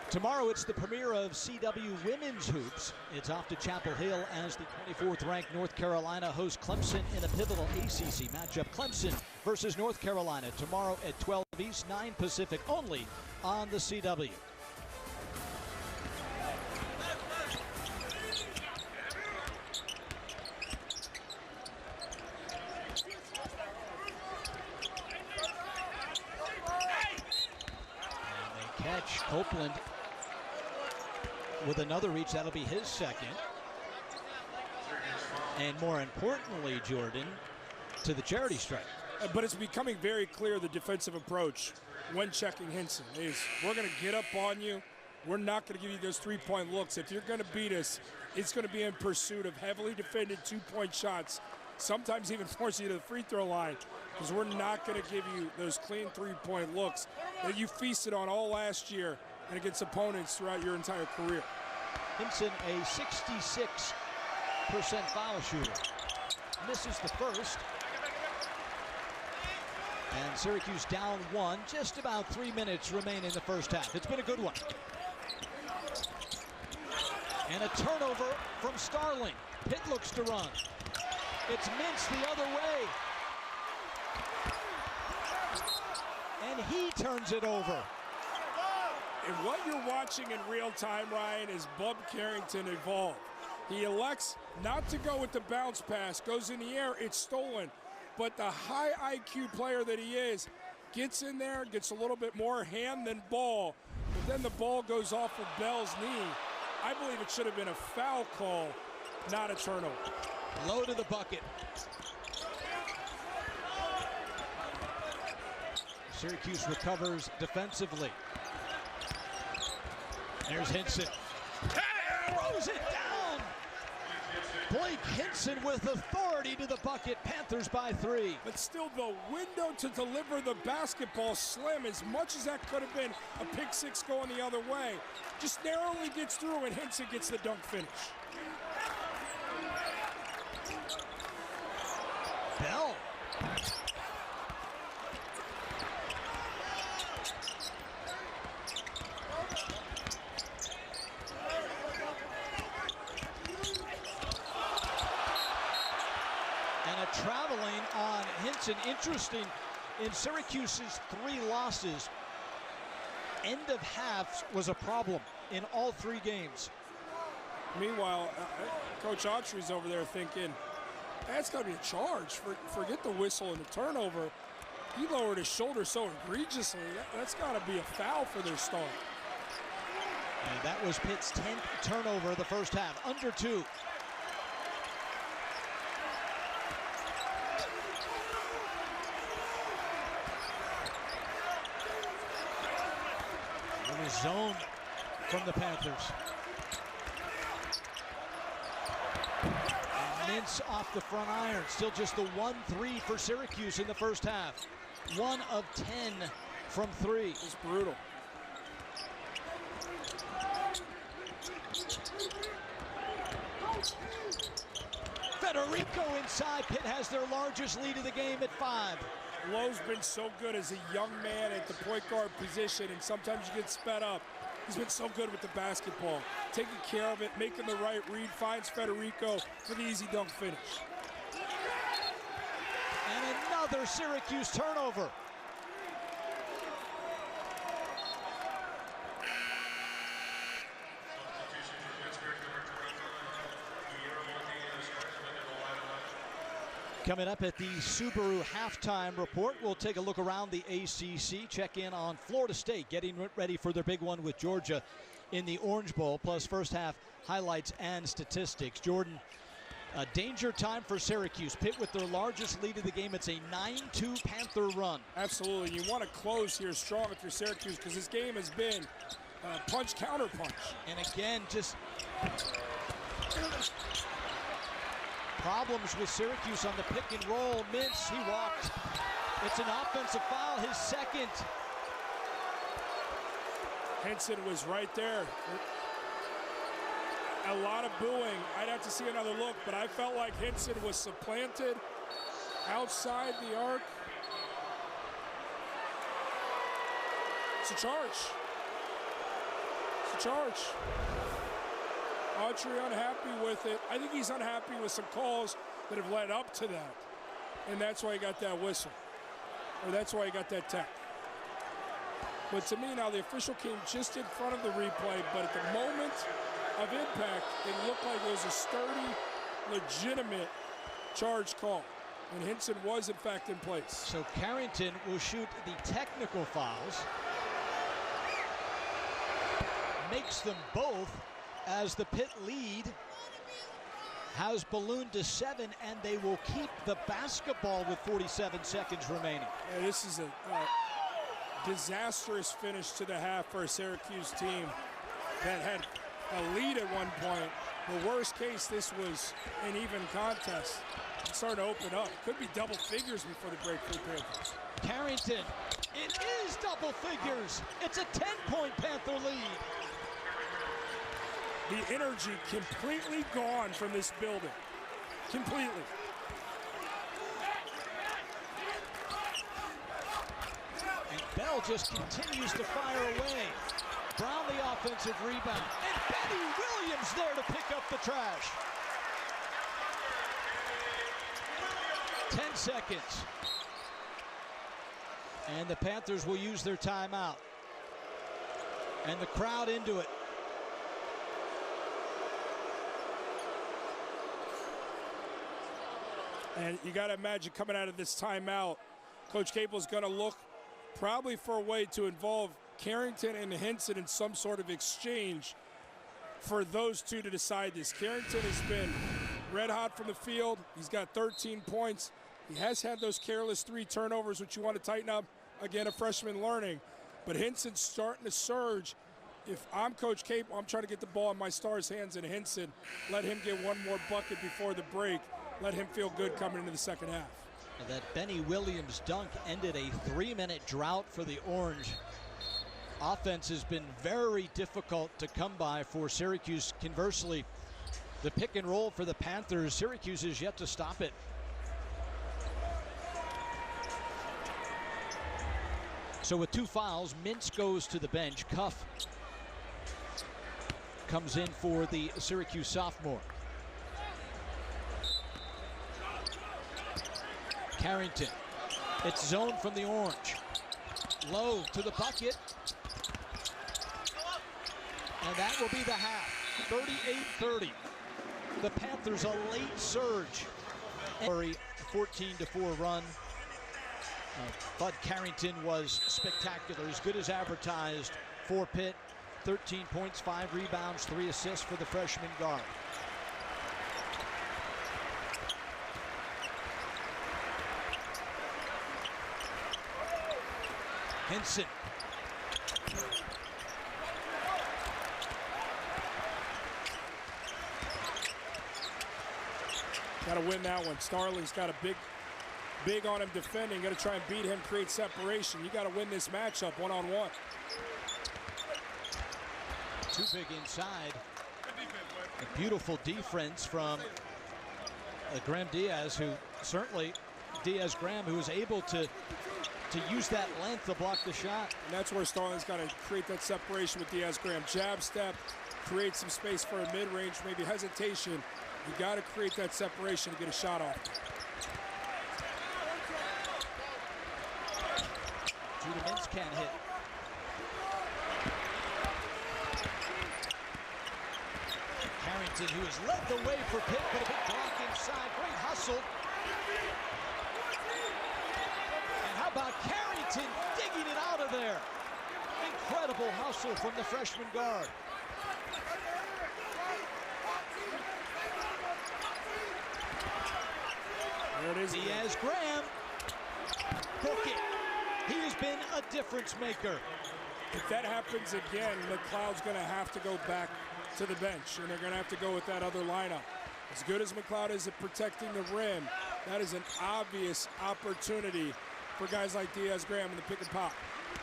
Tomorrow it's the premiere of CW Women's Hoops. It's off to Chapel Hill as the 24th ranked North Carolina hosts Clemson in a pivotal ACC matchup. Clemson versus North Carolina tomorrow at 12 East, 9 Pacific, only on the CW. Catch Copeland with another reach. That'll be his second. And more importantly, Jordan, to the charity strike. But it's becoming very clear the defensive approach when checking Hinson is we're going to get up on you. We're not going to give you those three-point looks. If you're going to beat us, it's going to be in pursuit of heavily defended two-point shots, sometimes even force you to the free throw line, because we're not going to give you those clean three-point looks that you feasted on all last year and against opponents throughout your entire career. Hinson, a 66% foul shooter. Misses the first. And Syracuse down 1. Just about 3 minutes remain in the first half. It's been a good one. And a turnover from Starling. Pitt looks to run. It's Mintz the other way. And he turns it over. And what you're watching in real time, Ryan, is Bub Carrington evolve. He elects not to go with the bounce pass, goes in the air, it's stolen. But the high IQ player that he is gets in there, gets a little bit more hand than ball, but then the ball goes off of Bell's knee. I believe it should have been a foul call, not a turnover. Low to the bucket. Syracuse recovers defensively. There's Hinson. Throws it down. Blake Hinson with authority to the bucket. Panthers by 3. But still, the window to deliver the basketball slim, as much as that could have been a pick six going the other way, just narrowly gets through, and Hinson gets the dunk finish. Bell. And a traveling on Hinson. Interesting. In Syracuse's 3 losses, end of halves was a problem in all 3 games. Meanwhile, Coach Autry's over there thinking, that's got to be a charge. Forget the whistle and the turnover. He lowered his shoulder so egregiously. That's got to be a foul for their start. And that was Pitt's 10th turnover of the first half, under 2. In a zone from the Panthers. Mintz off the front iron. Still just the 1-3 for Syracuse in the first half. 1 of 10 from 3. It's brutal. Federico inside. Pitt has their largest lead of the game at 5. Lowe's been so good as a young man at the point guard position, and sometimes you get sped up. He's been so good with the basketball, taking care of it, making the right read, finds Federico for the easy dunk finish. And another Syracuse turnover. Coming up at the Subaru halftime report, we'll take a look around the ACC, check in on Florida State, getting ready for their big one with Georgia in the Orange Bowl, plus first half highlights and statistics. Jordan, danger time for Syracuse. Pitt with their largest lead of the game. It's a 9-2 Panther run. Absolutely. You want to close here strong if you're Syracuse, because this game has been punch, counter punch. And again, just problems with Syracuse on the pick and roll. Mintz, he walked. It's an offensive foul, his second. Henson was right there. A lot of booing. I'd have to see another look, but I felt like Henson was supplanted outside the arc. It's a charge. It's a charge. Autry unhappy with it. I think he's unhappy with some calls that have led up to that. And that's why he got that whistle. Or that's why he got that tech. But to me now, the official came just in front of the replay, but at the moment of impact, it looked like it was a sturdy, legitimate charge call. And Henson was, in fact, in place. So Carrington will shoot the technical fouls. Makes them both, as the Pitt lead has ballooned to 7, and they will keep the basketball with 47 seconds remaining. Yeah, this is a disastrous finish to the half for a Syracuse team that had a lead at one point. The worst case, this was an even contest. It's starting to open up. Could be double figures before the break for the Panthers. Carrington, it is double figures. It's a 10-point Panther lead. The energy completely gone from this building. Completely. And Bell just continues to fire away. Brown the offensive rebound. And Benny Williams there to pick up the trash. 10 seconds. And the Panthers will use their timeout. And the crowd into it. And you got to imagine coming out of this timeout, Coach Capel's going to look probably for a way to involve Carrington and Henson in some sort of exchange for those two to decide this. Carrington has been red hot from the field. He's got 13 points. He has had those careless 3 turnovers, which you want to tighten up. Again, a freshman learning. But Henson's starting to surge. If I'm Coach Capel, I'm trying to get the ball in my star's hands, and Henson, let him get one more bucket before the break. Let him feel good coming into the second half. That Benny Williams dunk ended a 3-minute drought for the Orange. Offense has been very difficult to come by for Syracuse. Conversely, the pick and roll for the Panthers, Syracuse is yet to stop it. So with 2 fouls, Mintz goes to the bench. Cuff comes in for the Syracuse sophomore. Carrington It's zone from the Orange. Low to the bucket. And that will be the half. 38-30. The Panthers a late surge. 14-4 run. Bud Carrington was spectacular, as good as advertised for Pitt. 13 points, 5 rebounds, 3 assists for the freshman guard. Henson. Got to win that one. Starling's got a big on him defending. Got to try and beat him, create separation. You got to win this matchup one-on-one. Too big inside. A beautiful defense from Graham Diaz, who certainly Diaz-Graham, who was able to use that length to block the shot. And that's where Starling's got to create that separation with Diaz-Graham. Jab step, create some space for a mid-range, maybe hesitation. You got to create that separation to get a shot off. Judah Mintz can't hit. Carrington, who has led the way for Pitt, but a big block inside. Great hustle. And how about Carrington digging it out of there? Incredible hustle from the freshman guard. There it is. Diaz-Graham. Book it. He has been a difference maker. If that happens again, McLeod's going to have to go back to the bench, and they're going to have to go with that other lineup. As good as McLeod is at protecting the rim, that is an obvious opportunity for guys like Diaz-Graham in the pick and pop.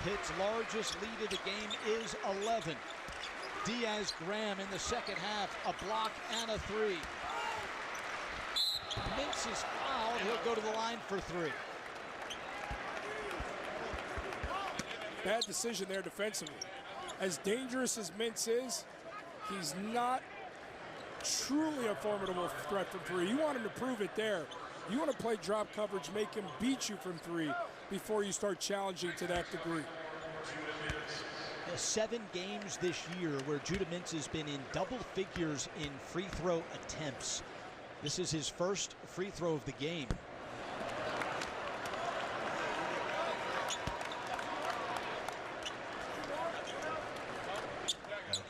Pitt's largest lead of the game is 11. Diaz-Graham in the second half, a block and a 3. Mintz is fouled. He'll go to the line for 3. Bad decision there defensively. As dangerous as Mintz is, he's not truly a formidable threat from 3. You want him to prove it there. You want to play drop coverage, make him beat you from 3 before you start challenging to that degree. 7 games this year where Judah Mintz has been in double figures in free throw attempts. This is his first free throw of the game.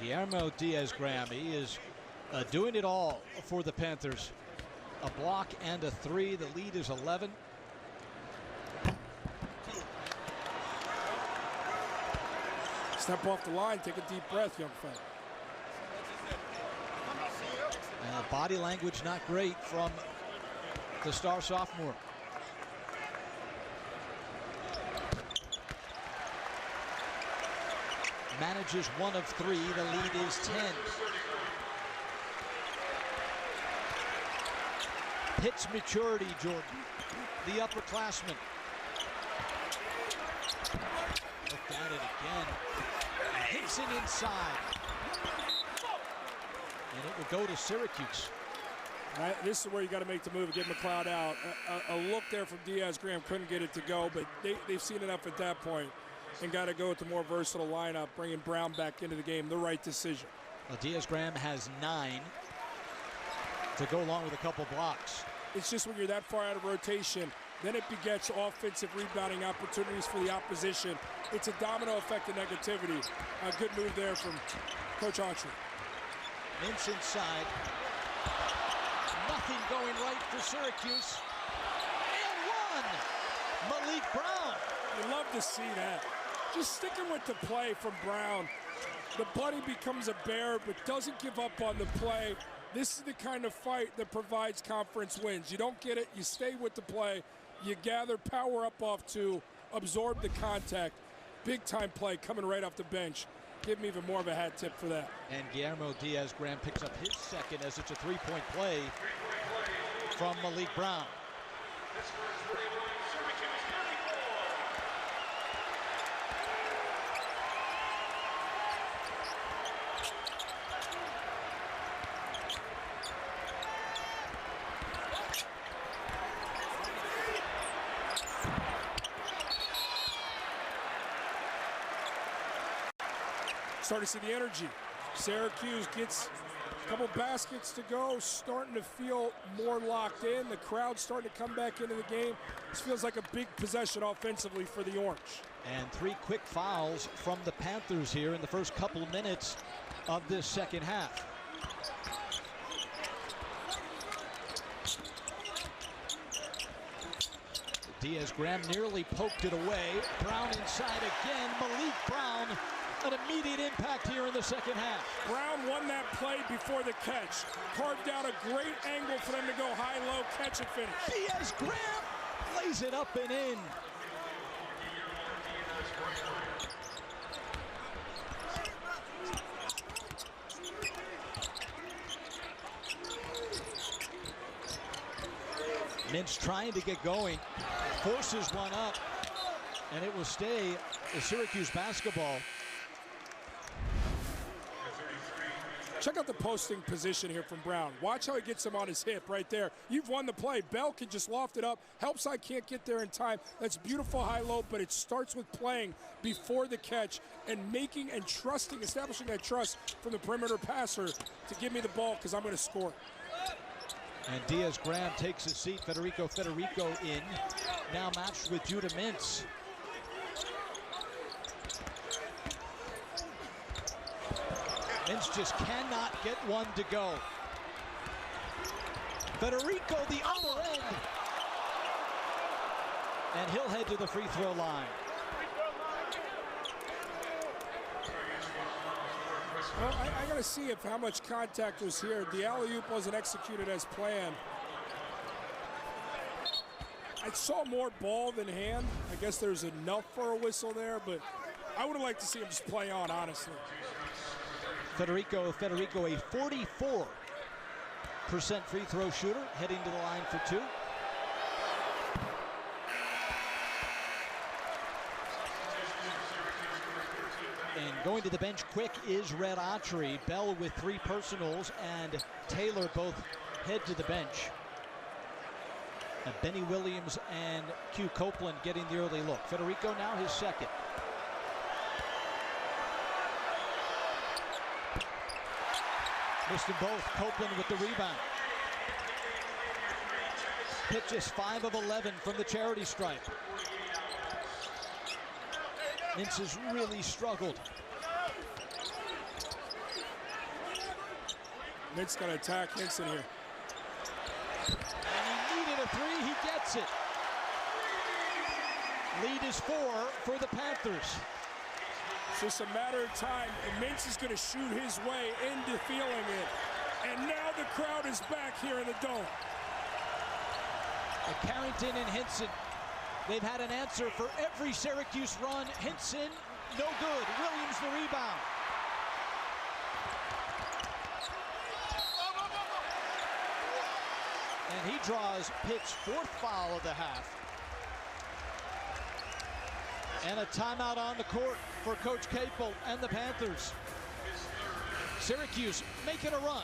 Guillermo Diaz-Graham, he is doing it all for the Panthers. A block and a 3. The lead is 11. Step off the line, take a deep breath, young fella. Body language not great from the star sophomore. Manages 1 of 3. The lead is 10. Pitt's maturity, Jordan. The upperclassman. Looked at it again. Henson inside. And it will go to Syracuse. This is where you got to make the move and get McLeod out. A look there from Diaz-Graham, couldn't get it to go, but they've seen enough at that point and got to go with the more versatile lineup, bringing Brown back into the game. The right decision. Well, Diaz-Graham has 9 to go along with a couple blocks. It's just when you're that far out of rotation, then it begets offensive rebounding opportunities for the opposition. It's a domino effect of negativity. A good move there from Coach Autry. Mintz inside. Nothing going right for Syracuse. And 1. Maliq Brown. You love to see that. Just sticking with the play from Brown. The buddy becomes a bear, but doesn't give up on the play. This is the kind of fight that provides conference wins. You don't get it, you stay with the play. You gather, power up off 2, absorb the contact. Big time play coming right off the bench. Give me even more of a hat tip for that. And Guillermo Diaz-Graham picks up his second as it's a 3-point play from Maliq Brown. starting to see the energy. Syracuse gets a couple baskets to go, starting to feel more locked in. The crowd's starting to come back into the game. This feels like a big possession offensively for the Orange. And 3 quick fouls from the Panthers here in the first couple minutes of this second half. Diaz-Graham nearly poked it away. Brown inside again. Maliq Brown, an immediate impact here in the second half. Brown won that play before the catch. Carved out a great angle for them to go high-low, catch and finish. Diaz-Graham lays it up and in. Mintz trying to get going, forces one up, and it will stay a Syracuse basketball. Check out the posting position here from Brown. Watch how he gets him on his hip right there. You've won the play. Bell can just loft it up. Helpside can't get there in time. That's beautiful high-low, but it starts with playing before the catch and making and trusting, establishing that trust from the perimeter passer to give me the ball because I'm going to score. And Diaz-Graham takes his seat. Federico in, now matched with Judah Mintz. Mintz just cannot get one to go. Federico the other end. And he'll head to the free throw line. Well, I got to see if how much contact was here. The alley-oop wasn't executed as planned. I saw more ball than hand. I guess there's enough for a whistle there, but I would have liked to see him just play on, honestly. Federico, a 44% free throw shooter, heading to the line for 2. And going to the bench quick is Red Autry. Bell with 3 personals, and Taylor both head to the bench. And Benny Williams and Q Copeland getting the early look. Federico now his second. Missed them both. Copeland with the rebound. Pitt just 5 of 11 from the charity stripe. Mintz has really struggled. Mintz going to attack Hinson here. And he needed a 3, he gets it. Lead is 4 for the Panthers. It's just a matter of time, and Mintz is going to shoot his way into feeling it. And now the crowd is back here in the Dome. Carrington and Hinson, they've had an answer for every Syracuse run. Hinson, no good. Williams the rebound. And he draws Pitt's 4th foul of the half. And a timeout on the court for Coach Capel and the Panthers. Syracuse making a run.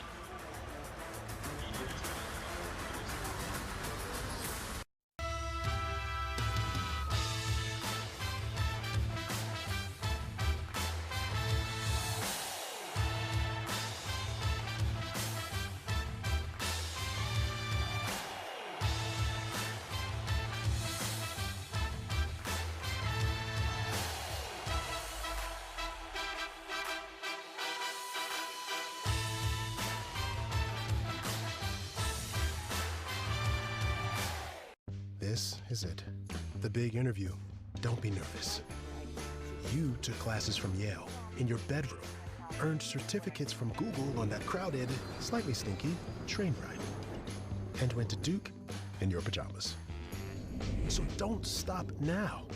This is it. The big interview. Don't be nervous. You took classes from Yale in your bedroom, earned certificates from Google on that crowded, slightly stinky train ride, and went to Duke in your pajamas. So don't stop now.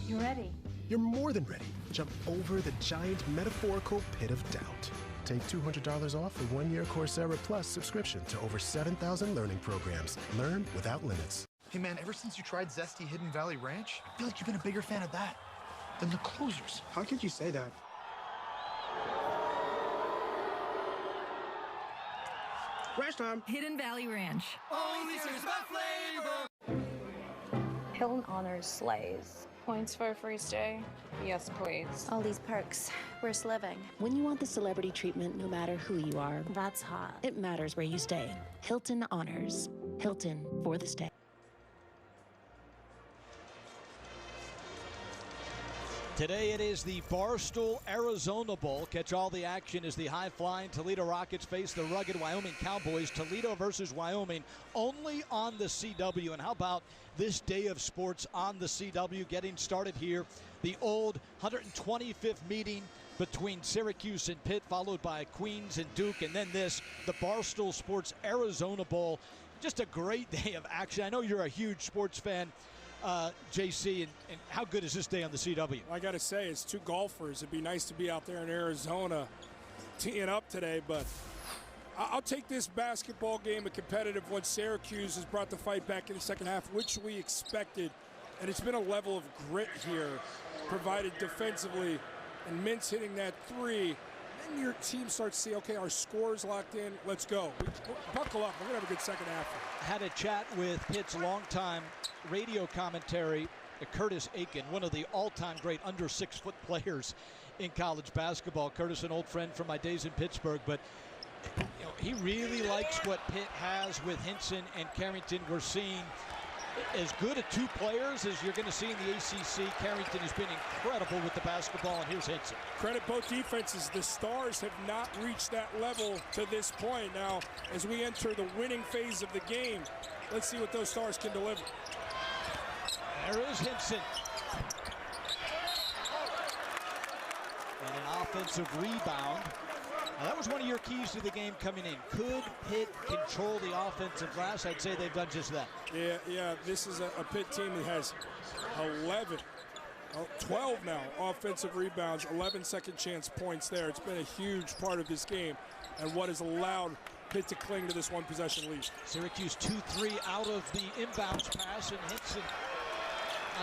You ready? You're more than ready. Jump over the giant metaphorical pit of doubt. Take $200 off a 1-year Coursera Plus subscription to over 7,000 learning programs. Learn without limits. Hey man, ever since you tried Zesty Hidden Valley Ranch, I feel like you've been a bigger fan of that than the closers. How could you say that? Ranch time. Hidden Valley Ranch. Only serves by flavor. Hilton Honors slays. Points for a free stay? Yes, please. All these perks. Worst living. When you want the celebrity treatment, no matter who you are, that's hot. It matters where you stay. Hilton Honors. Hilton for the stay. Today it is the Barstool Arizona Bowl. Catch all the action as the high-flying Toledo Rockets face the rugged Wyoming Cowboys. Toledo versus Wyoming only on the CW. And how about this day of sports on the CW getting started here? The old 125th meeting between Syracuse and Pitt, followed by Queens and Duke. And then this, the Barstool Sports Arizona Bowl. Just a great day of action. I know you're a huge sports fan, JC, and how good is this day on the CW? I got to say, it's two golfers. It'd be nice to be out there in Arizona teeing up today, but I'll take this basketball game, a competitive one. Syracuse has brought the fight back in the second half, which we expected, and it's been a level of grit here provided defensively, and Mintz hitting that three. Then your team starts to see, okay, our score's locked in, let's go. Buckle up, we're going to have a good second half. Had a chat with Pitt's longtime radio commentary, Curtis Aiken, one of the all-time great under 6-foot players in college basketball. Curtis, an old friend from my days in Pittsburgh, but you know, he really likes what Pitt has with Hinson and Carrington. We're seeing as good a two players as you're going to see in the ACC. Carrington has been incredible with the basketball, and here's Hinson. Credit both defenses. The Stars have not reached that level to this point. Now, as we enter the winning phase of the game, let's see what those Stars can deliver. There is Hinson. And an offensive rebound. Now, that was one of your keys to the game coming in. Could Pitt control the offensive glass? I'd say they've done just that. Yeah, this is a Pitt team that has 12 now offensive rebounds, 11 second chance points there. It's been a huge part of this game and what has allowed Pitt to cling to this one possession lead. Syracuse 2-3 out of the inbounds pass, and Hinson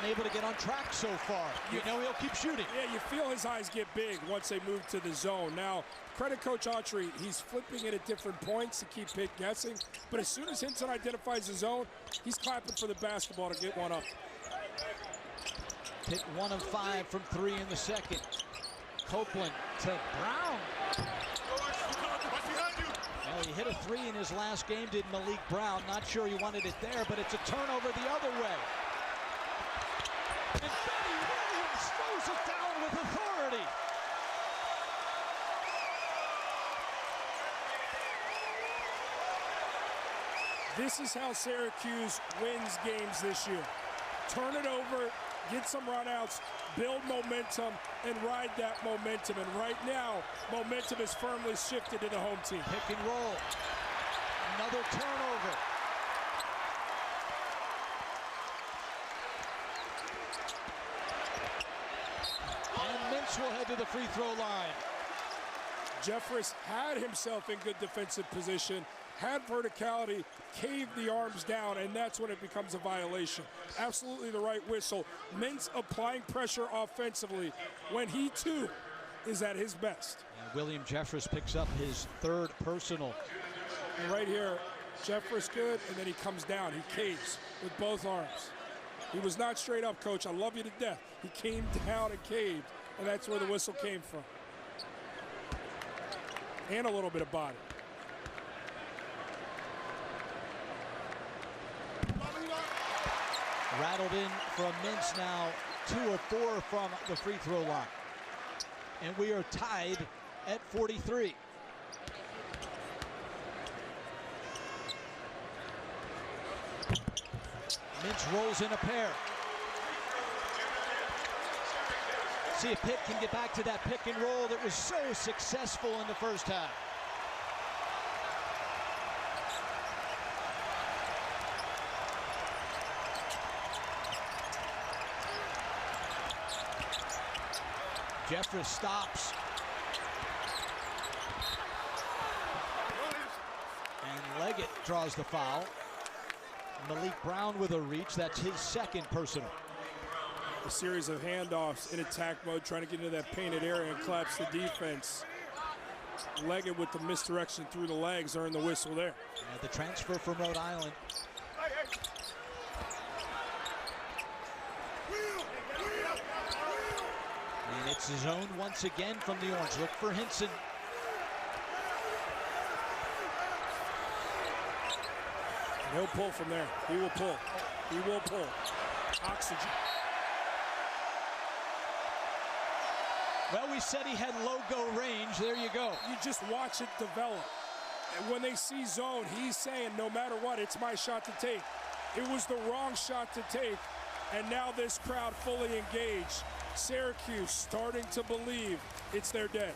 unable to get on track so far. You know he'll keep shooting. Yeah, you feel his eyes get big once they move to the zone. Now, credit Coach Autry, he's flipping it at different points to keep Pitt guessing. But as soon as Hinson identifies the zone, he's clapping for the basketball to get one up. Pitt 1 of 5 from 3 in the second. Copeland to Brown. Well, he hit a 3 in his last game, did Maliq Brown. Not sure he wanted it there, but it's a turnover the other way. And Benny Williams throws it down with authority. This is how Syracuse wins games this year. Turn it over, get some runouts, build momentum, and ride that momentum. And right now, momentum is firmly shifted to the home team. Pick and roll. Another turnover. Will head to the free throw line. Jeffress had himself in good defensive position, had verticality, caved the arms down, and that's when it becomes a violation. Absolutely the right whistle. Mintz applying pressure offensively when he too is at his best. And William Jeffress picks up his third personal. And right here, Jeffress good, and then he comes down. He caves with both arms. He was not straight up, Coach. I love you to death. He came down and caved. And that's where the whistle came from. And a little bit of body. Rattled in from Mintz now, 2 of 4 from the free throw line. And we are tied at 43. Mintz rolls in a pair. See if Pitt can get back to that pick and roll that was so successful in the first half. Jeffress stops. And Leggett draws the foul. Maliq Brown with a reach. That's his second personal. A series of handoffs in attack mode, trying to get into that painted area and collapse the defense. Leggett with the misdirection through the legs earned the whistle there. And the transfer from Rhode Island. And it's zone once again from the Orange. Look for Hinson. He'll pull from there. He will pull. He will pull. Oxygen. Well, we said he had logo range. There you go. You just watch it develop. And when they see zone, he's saying, no matter what, it's my shot to take. It was the wrong shot to take, and now this crowd fully engaged. Syracuse starting to believe it's their day.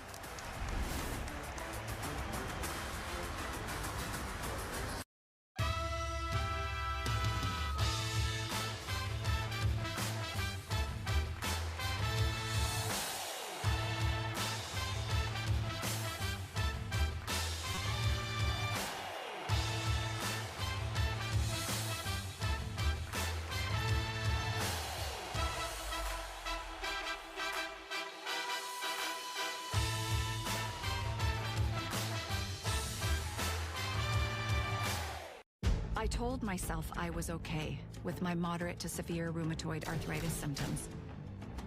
I told myself I was okay with my moderate to severe rheumatoid arthritis symptoms.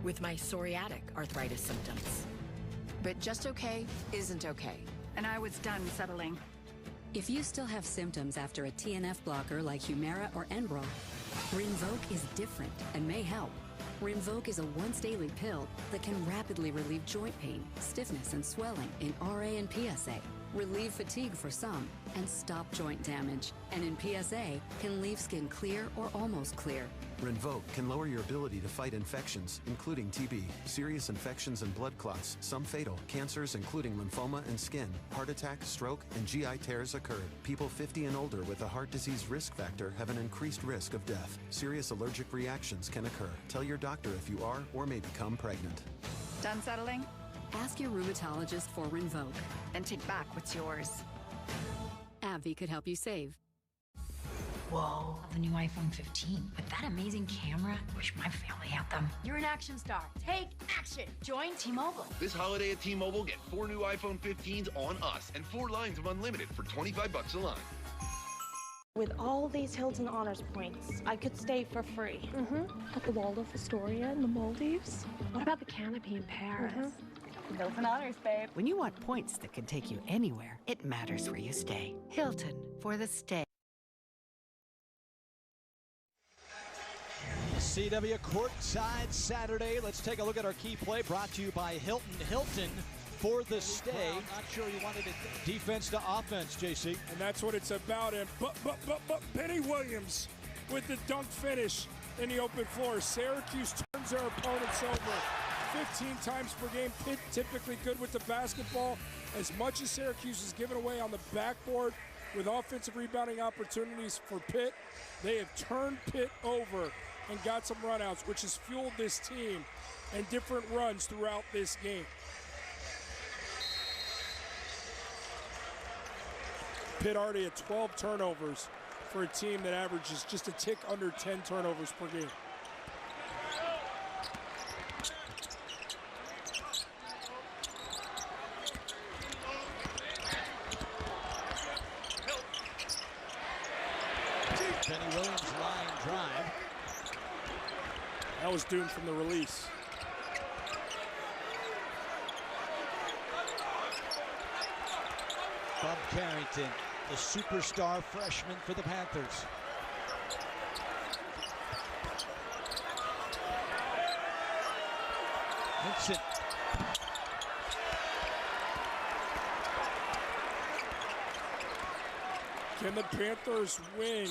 With my psoriatic arthritis symptoms. But just okay isn't okay. And I was done settling. If you still have symptoms after a TNF blocker like Humira or Enbrel, Rinvoq is different and may help. Rinvoq is a once-daily pill that can rapidly relieve joint pain, stiffness, and swelling in RA and PSA, relieve fatigue for some, and stop joint damage. And in PSA, can leave skin clear or almost clear. Rinvoq can lower your ability to fight infections, including TB, serious infections and blood clots, some fatal, cancers including lymphoma and skin, heart attack, stroke, and GI tears occurred. People 50 and older with a heart disease risk factor have an increased risk of death. Serious allergic reactions can occur. Tell your doctor if you are or may become pregnant. Done settling? Ask your rheumatologist for Rinvoq. And take back what's yours. AbbVie could help you save. Whoa, the new iPhone 15. With that amazing camera, wish my family had them. You're an action star. Take action. Join T-Mobile. This holiday at T-Mobile, get 4 new iPhone 15s on us and 4 lines of unlimited for $25 a line. With all these Hilton Honors points, I could stay for free. At the Waldorf Astoria in the Maldives. What about the Canopy in Paris? Hilton Honors, babe. When you want points that can take you anywhere, it matters where you stay. Hilton for the stay. CW courtside Saturday. Let's take a look at our key play brought to you by Hilton. Hilton for the stay. Not sure you wanted it defense to offense, JC. And that's what it's about. And but Penny Williams with the dunk finish in the open floor. Syracuse turns their opponents over 15 times per game. Pitt typically good with the basketball. As much as Syracuse is given away on the backboard with offensive rebounding opportunities for Pitt, they have turned Pitt over and got some runouts, which has fueled this team and different runs throughout this game. Pitt already at 12 turnovers for a team that averages just a tick under 10 turnovers per game. Penny Williams line drive. That was doomed from the release. Bob Carrington, the superstar freshman for the Panthers. Vincent. Can the Panthers win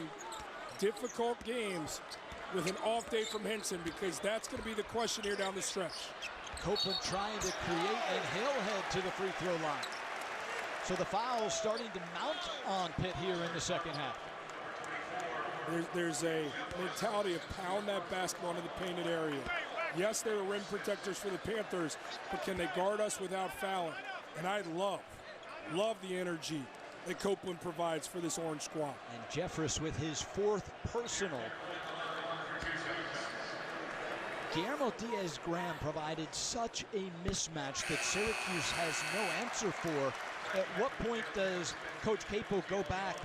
difficult games with an off day from Henson? Because that's going to be the question here down the stretch. Copeland trying to create, and he'll head to the free throw line. So the foul's starting to mount on Pitt here in the second half. There's a mentality of pound that basketball into the painted area. Yes, they're rim protectors for the Panthers, but can they guard us without fouling? And I love the energy that Copeland provides for this Orange squad. And Jeffress with his fourth personal. Guillermo Diaz-Graham provided such a mismatch that Syracuse has no answer for. At what point does Coach Capo go back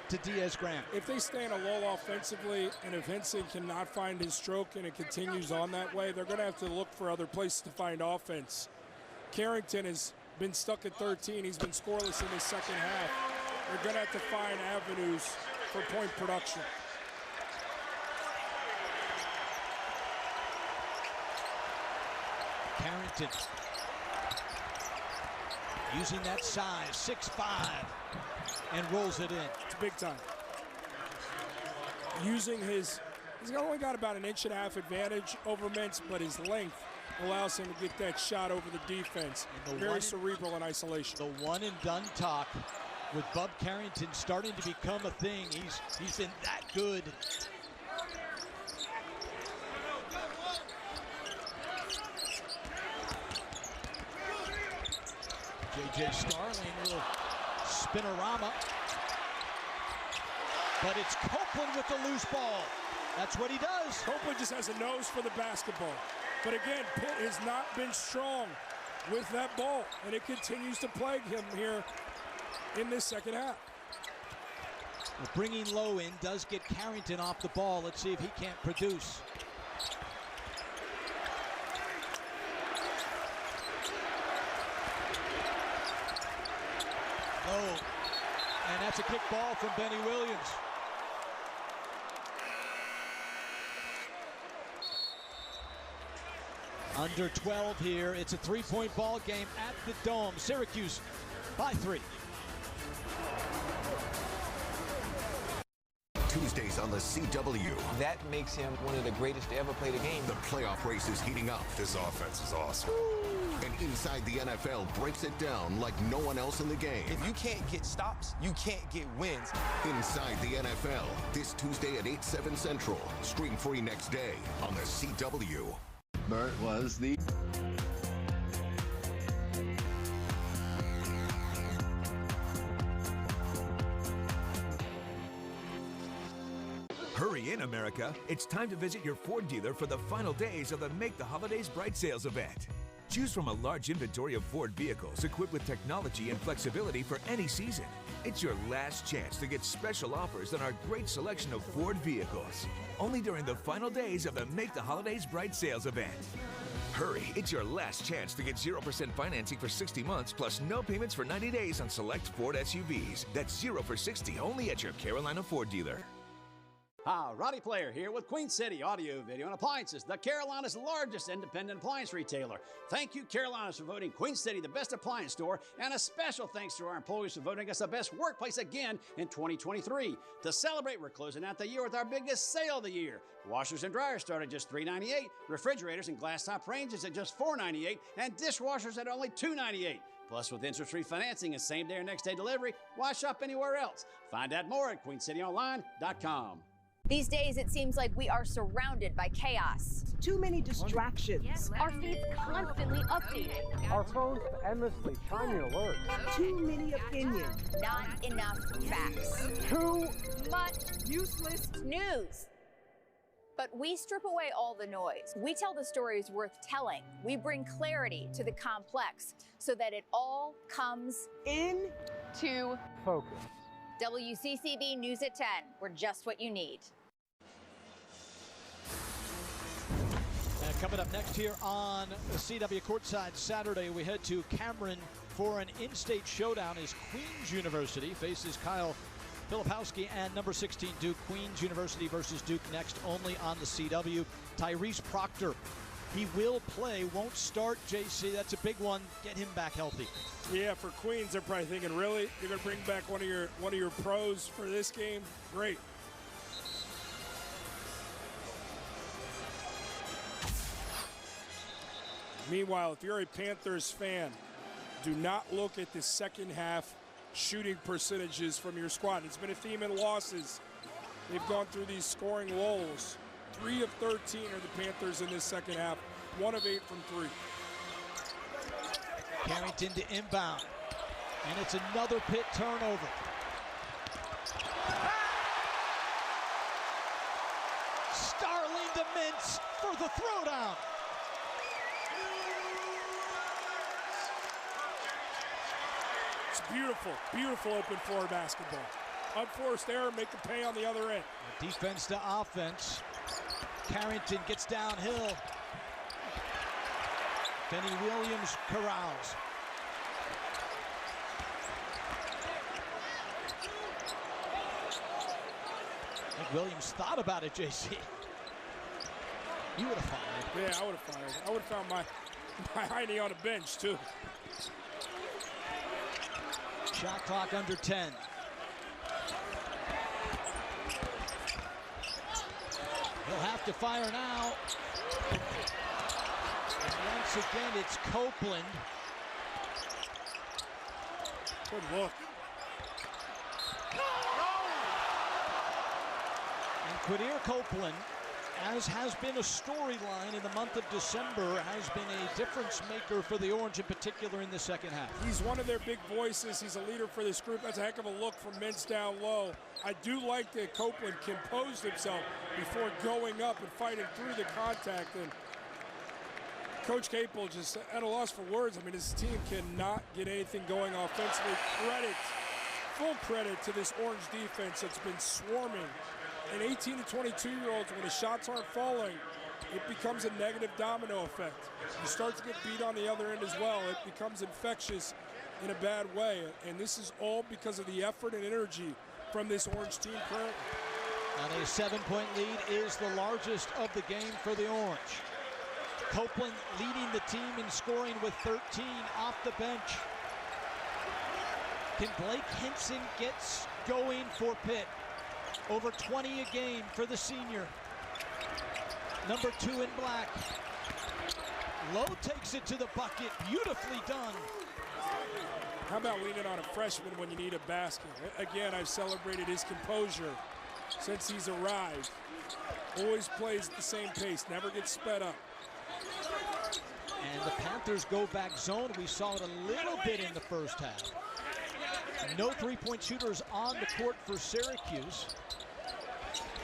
to Diaz-Graham. If they stay in a lull offensively, and if Hinson cannot find his stroke and it continues on that way, they're going to have to look for other places to find offense. Carrington has been stuck at 13. He's been scoreless in the second half. They're going to have to find avenues for point production. Carrington using that size, 6'5", and rolls it in. It's big time. Using he's only got about an 1.5 inch advantage over Mintz, but his length allows him to get that shot over the defense. Very cerebral in isolation. The one and done talk with Bub Carrington starting to become a thing. He's been that good. J.J. Starling will spinorama. But it's Copeland with the loose ball. That's what he does. Copeland just has a nose for the basketball. But again, Pitt has not been strong with that ball, and it continues to plague him here in this second half. Well, bringing low in does get Carrington off the ball. Let's see if he can't produce. Oh, and that's a kick ball from Benny Williams. Under 12 here. It's a 3-point ball game at the Dome. Syracuse by 3. Tuesdays on the CW. That makes him one of the greatest to ever play the game. The playoff race is heating up. This offense is awesome. And Inside the NFL breaks it down like no one else in the game. If you can't get stops, you can't get wins. Inside the NFL, this Tuesday at 8/7 Central. Stream free next day on the CW. Bert was the... Hurry in, America. It's time to visit your Ford dealer for the final days of the Make the Holidays Bright sales event. Choose from a large inventory of Ford vehicles equipped with technology and flexibility for any season. It's your last chance to get special offers on our great selection of Ford vehicles. Only during the final days of the Make the Holidays Bright sales event. Hurry, it's your last chance to get 0% financing for 60 months plus no payments for 90 days on select Ford SUVs. That's 0 for 60 only at your Carolina Ford dealer. Roddy Player here with Queen City Audio, Video, and Appliances, the Carolina's largest independent appliance retailer. Thank you, Carolinas, for voting Queen City the best appliance store, and a special thanks to our employees for voting us the best workplace again in 2023. To celebrate, we're closing out the year with our biggest sale of the year. Washers and dryers start at just $3.98, refrigerators and glass top ranges at just $4.98, and dishwashers at only $2.98. Plus, with interest-free financing and same-day or next-day delivery, why shop anywhere else? Find out more at queencityonline.com. These days, it seems like we are surrounded by chaos. Too many distractions. Our feeds constantly updating. Our phones endlessly chiming alerts. Too many opinions. Not enough facts. Too much useless news. But we strip away all the noise. We tell the stories worth telling. We bring clarity to the complex so that it all comes into focus. WCCB News at 10. We're just what you need. And coming up next here on the CW Courtside Saturday, we head to Cameron for an in-state showdown as Queens University faces Kyle Filipowski and number 16 Duke. Queens University versus Duke next, only on the CW. Tyrese Proctor, he will play, won't start. JC, that's a big one. Get him back healthy. Yeah, for Queens, they're probably thinking, really, you're going to bring back one of your pros for this game? Great. Meanwhile, if you're a Panthers fan, do not look at the second half shooting percentages from your squad. It's been a theme in losses. They've gone through these scoring lulls. 3 of 13 are the Panthers in this second half. 1 of 8 from 3. Carrington to inbound. And it's another Pitt turnover. Starling to Mintz for the throwdown. It's beautiful, beautiful open floor basketball. unforced error, make a pay on the other end. Defense to offense. Carrington gets downhill. Benny Williams corrals. I think Williams thought about it, JC. He would have fired. Yeah, I would have fired. I would have found my hiney on a bench, too. Shot clock under 10. He'll have to fire now. And once again, it's Copeland. Good look. And Quadir Copeland, as has been a storyline in the month of December, has been a difference maker for the Orange in particular in the second half. He's one of their big voices. He's a leader for this group. That's a heck of a look from Mintz down low. I do like that Copeland composed himself before going up and fighting through the contact. And Coach Capel just at a loss for words. I mean, his team cannot get anything going offensively. Full credit to this Orange defense that's been swarming. And 18 to 22-year-olds, when the shots aren't falling, it becomes a negative domino effect. You start to get beat on the other end as well. It becomes infectious in a bad way. And this is all because of the effort and energy from this Orange team currently. And a 7-point lead is the largest of the game for the Orange. Copeland leading the team in scoring with 13 off the bench. Can Blake Henson get going for Pitt? Over 20 a game for the senior. Number 2 in black. Lowe takes it to the bucket. Beautifully done. How about leaning on a freshman when you need a basket? Again, I've celebrated his composure since he's arrived. Always plays at the same pace, never gets sped up. And the Panthers go back zone. We saw it a little bit in the first half. No three-point shooters on the court for Syracuse.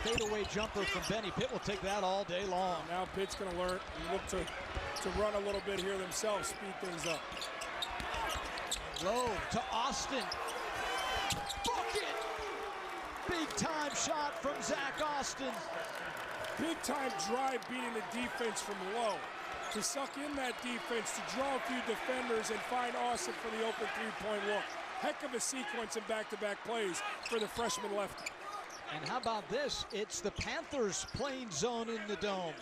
Fadeaway jumper from Benny. Pitt will take that all day long. Now Pitt's going to learn and look to run a little bit here themselves, speed things up. Lowe to Austin. Bucket! Big-time shot from Zach Austin. Big-time drive beating the defense from Lowe. To suck in that defense, to draw a few defenders and find Austin for the open three-point look. Heck of a sequence in back-to-back plays for the freshman lefty. And how about this? It's the Panthers playing zone in the dome.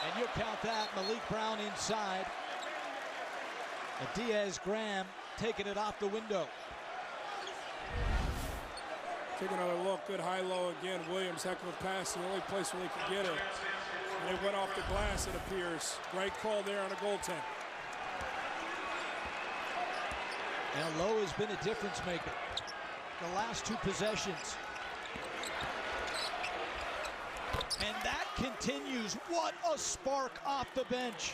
And you'll count that. Maliq Brown inside. Diaz-Graham taking it off the window. Take another look. Good high-low again. Williams, heck of a pass. The only place where they could get it. And it went off the glass, it appears. Right call there on a goaltend. Now Lowe has been a difference maker the last 2 possessions. And that continues. What a spark off the bench.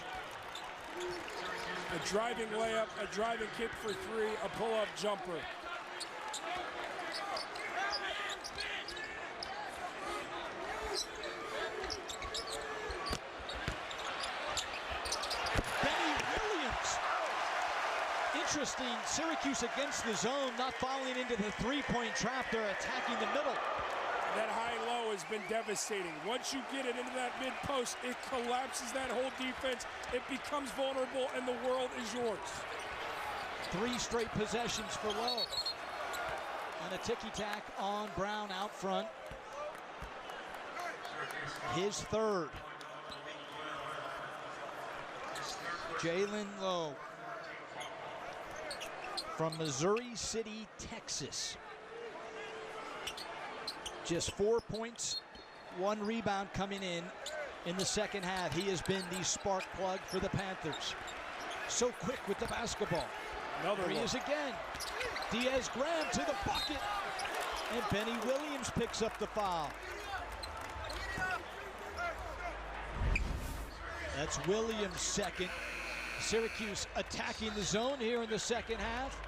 A driving layup, a driving kick for 3, a pull-up jumper. Interesting, Syracuse against the zone, not falling into the three-point trap. They're attacking the middle. That high-low has been devastating. Once you get it into that mid-post, it collapses that whole defense. It becomes vulnerable, and the world is yours. 3 straight possessions for Lowe. And a ticky-tack on Brown out front. His 3rd. Jalen Lowe from Missouri City, Texas. Just 4 points, 1 rebound coming in the second half. He has been the spark plug for the Panthers. So quick with the basketball. There he is again. Diaz-Graham to the bucket. And Benny Williams picks up the foul. That's Williams' second. Syracuse attacking the zone here in the second half.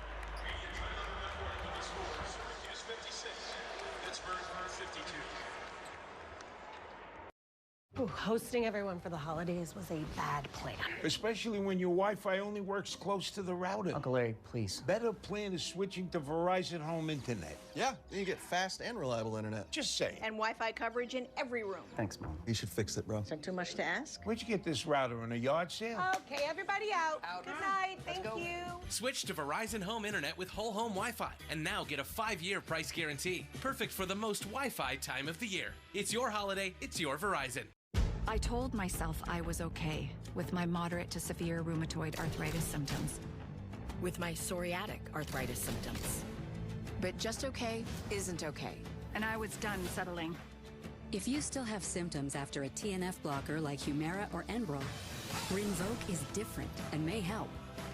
Hosting everyone for the holidays was a bad plan. Especially when your Wi-Fi only works close to the router. Uncle Larry, please. Better plan is switching to Verizon Home Internet. Yeah, you get fast and reliable internet. Just say. And Wi-Fi coverage in every room. Thanks, Mom. You should fix it, bro. Is that too much to ask? Where'd you get this router, in a yard sale? Okay, everybody out. Good night. Thank you. Switch to Verizon Home Internet with whole home Wi-Fi, and now get a 5-year price guarantee. Perfect for the most Wi-Fi time of the year. It's your holiday, it's your Verizon. I told myself I was okay with my moderate to severe rheumatoid arthritis symptoms, with my psoriatic arthritis symptoms. But just okay isn't okay, and I was done settling. If you still have symptoms after a TNF blocker like Humira or Enbrel, Rinvoq is different and may help.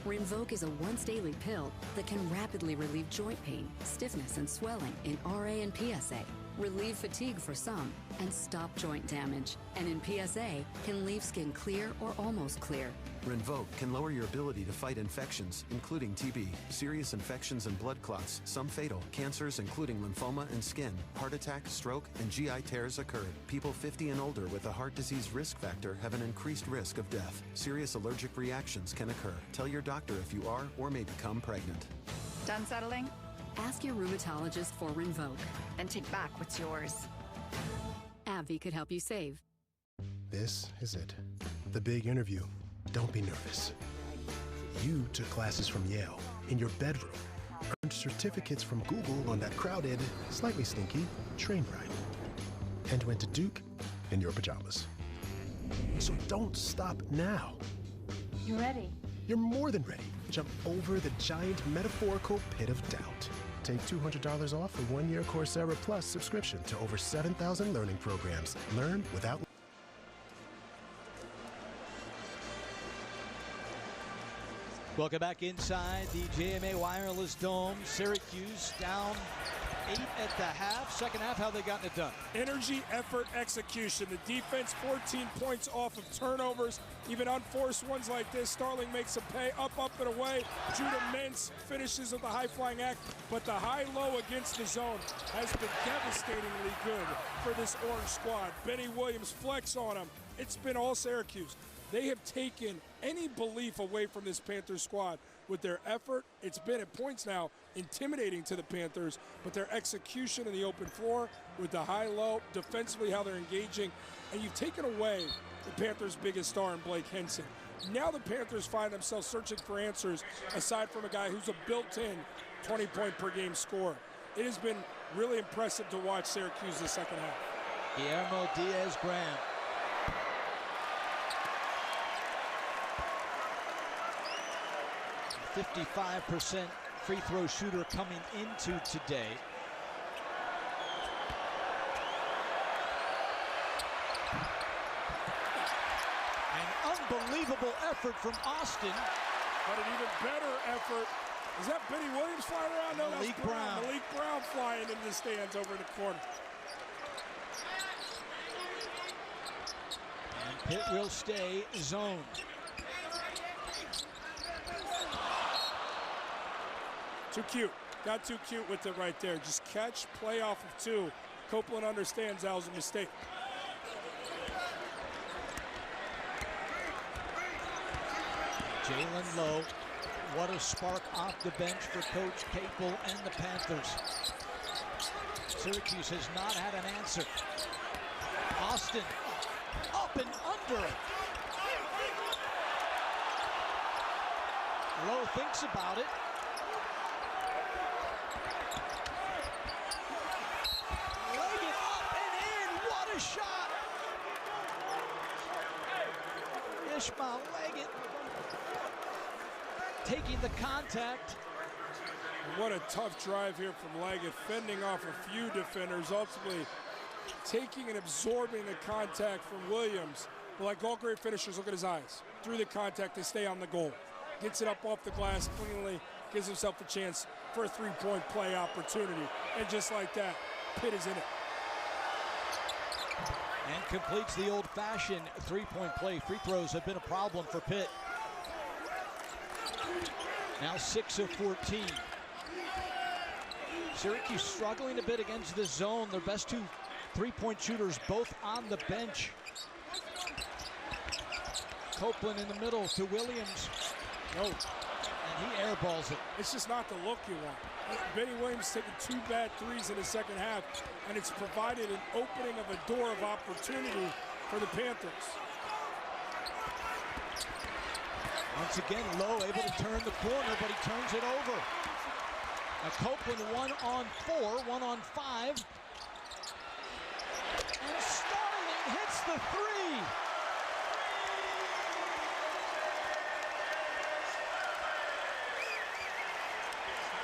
Rinvoq is a once-daily pill that can rapidly relieve joint pain, stiffness, and swelling in RA and PSA, relieve fatigue for some, and stop joint damage. And in PSA, can leave skin clear or almost clear. Rinvoq can lower your ability to fight infections, including TB, serious infections and blood clots, some fatal, cancers including lymphoma and skin, heart attack, stroke, and GI tears occurred. People 50 and older with a heart disease risk factor have an increased risk of death. Serious allergic reactions can occur. Tell your doctor if you are or may become pregnant. Done settling? Ask your rheumatologist for Rinvoq. Then take back what's yours. AbbVie could help you save. This is it. The big interview. Don't be nervous. You took classes from Yale in your bedroom, earned certificates from Google on that crowded, slightly stinky train ride, and went to Duke in your pajamas. So don't stop now. You ready? You're more than ready. Jump over the giant metaphorical pit of doubt. Take $200 off a 1-year Coursera Plus subscription to over 7,000 learning programs. Learn without... Welcome back inside the JMA Wireless Dome. Syracuse down 8 at the half. Second half, how they gotten it done? Energy, effort, execution. The defense, 14 points off of turnovers. Even unforced ones like this. Starling makes a pay. Up, and away. Judah Mintz finishes with a high-flying act. But the high-low against the zone has been devastatingly good for this Orange squad. Benny Williams flex on him. It's been all Syracuse. They have taken any belief away from this Panthers squad with their effort. It's been at points now intimidating to the Panthers, but their execution in the open floor with the high-low, defensively how they're engaging, and you've taken away the Panthers' biggest star in Blake Henson. Now the Panthers find themselves searching for answers aside from a guy who's a built-in 20-point-per-game scorer. It has been really impressive to watch Syracuse the second half. Guillermo Diaz-Graham. 55% free throw shooter coming into today. An unbelievable effort from Austin. But an even better effort. Is that Benny Williams flying around? No, that's Brown. Maliq Brown flying into the stands over in the corner. And Pitt will stay zone. Too cute. Got too cute with it right there. Just catch, play off of two. Copeland understands that was a mistake. Jalen Lowe, what a spark off the bench for Coach Capel and the Panthers. Syracuse has not had an answer. Austin, up and under it. Lowe thinks about it. Shot. Ishmael Leggett taking the contact. What a tough drive here from Leggett, fending off a few defenders, ultimately taking and absorbing the contact from Williams. But like all great finishers, look at his eyes. Through the contact, they stay on the goal. Gets it up off the glass cleanly, gives himself a chance for a three-point play opportunity. And just like that, Pitt is in it. And completes the old-fashioned three-point play. Free throws have been a problem for Pitt. Now 6 of 14. Syracuse struggling a bit against the zone. Their best two three-point shooters both on the bench. Copeland in the middle to Williams. No. And he airballs it. It's just not the look you want. Benny Williams taking 2 bad threes in the second half, and it's provided an opening of a door of opportunity for the Panthers. Once again, Lowe able to turn the corner, but he turns it over. Now Copeland 1-on-4, 1-on-5. And Starling hits the 3.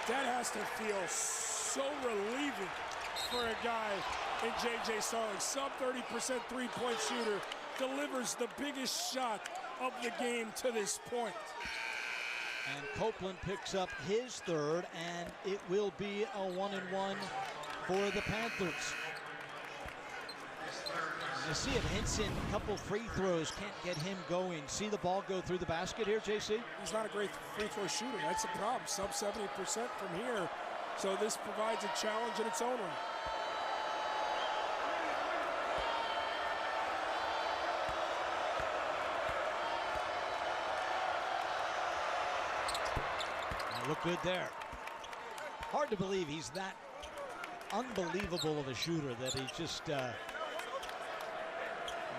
That has to feel so relieving for a guy in J.J. Starling. Sub 30% three-point shooter, delivers the biggest shot of the game to this point. And Copeland picks up his third, and it will be a 1-and-1 for the Panthers. You see if Hinson, a couple free throws, can't get him going. See the ball go through the basket here, JC? He's not a great free throw shooter. That's the problem. Sub 70% from here. So this provides a challenge in its own right. Look good there. Hard to believe he's that unbelievable of a shooter that he just, I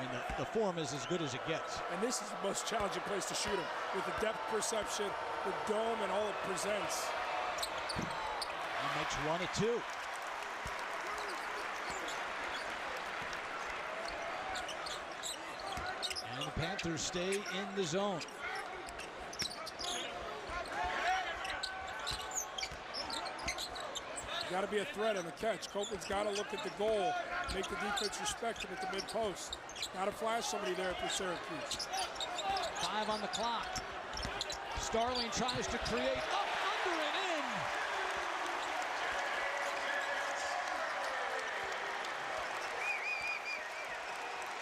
mean, the form is as good as it gets. And this is the most challenging place to shoot him with the depth perception, the dome, and all it presents. He makes 1 of 2. And the Panthers stay in the zone. Got to be a threat on the catch. Copeland's got to look at the goal, make the defense respect him at the mid-post. Got to flash somebody there for Syracuse. 5 on the clock. Starling tries to create up, under, and in.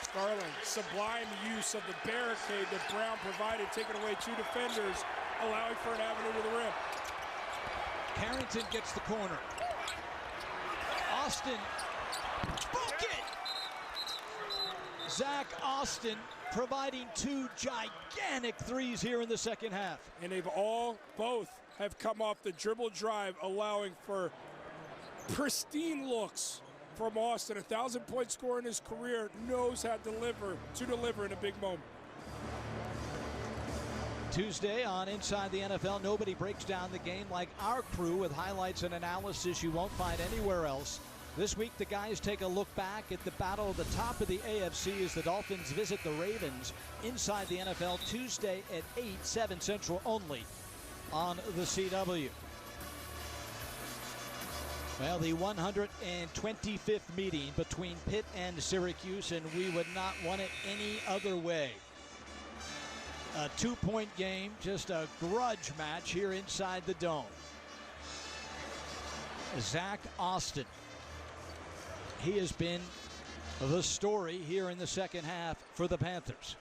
Starling, sublime use of the barricade that Brown provided, taking away 2 defenders, allowing for an avenue to the rim. Carrington gets the corner. Austin, book it! Zach Austin providing 2 gigantic threes here in the second half. And they've both have come off the dribble drive, allowing for pristine looks from Austin. 1,000-point scorer in his career, knows how to deliver in a big moment. Tuesday on Inside the NFL, nobody breaks down the game like our crew with highlights and analysis you won't find anywhere else. This week, the guys take a look back at the battle at the top of the AFC as the Dolphins visit the Ravens. Inside the NFL, Tuesday at 8, 7 Central only on the CW. Well, the 125th meeting between Pitt and Syracuse, and we would not want it any other way. A 2-point game, just a grudge match here inside the dome. Zach Austin. He has been the story here in the second half for the Panthers.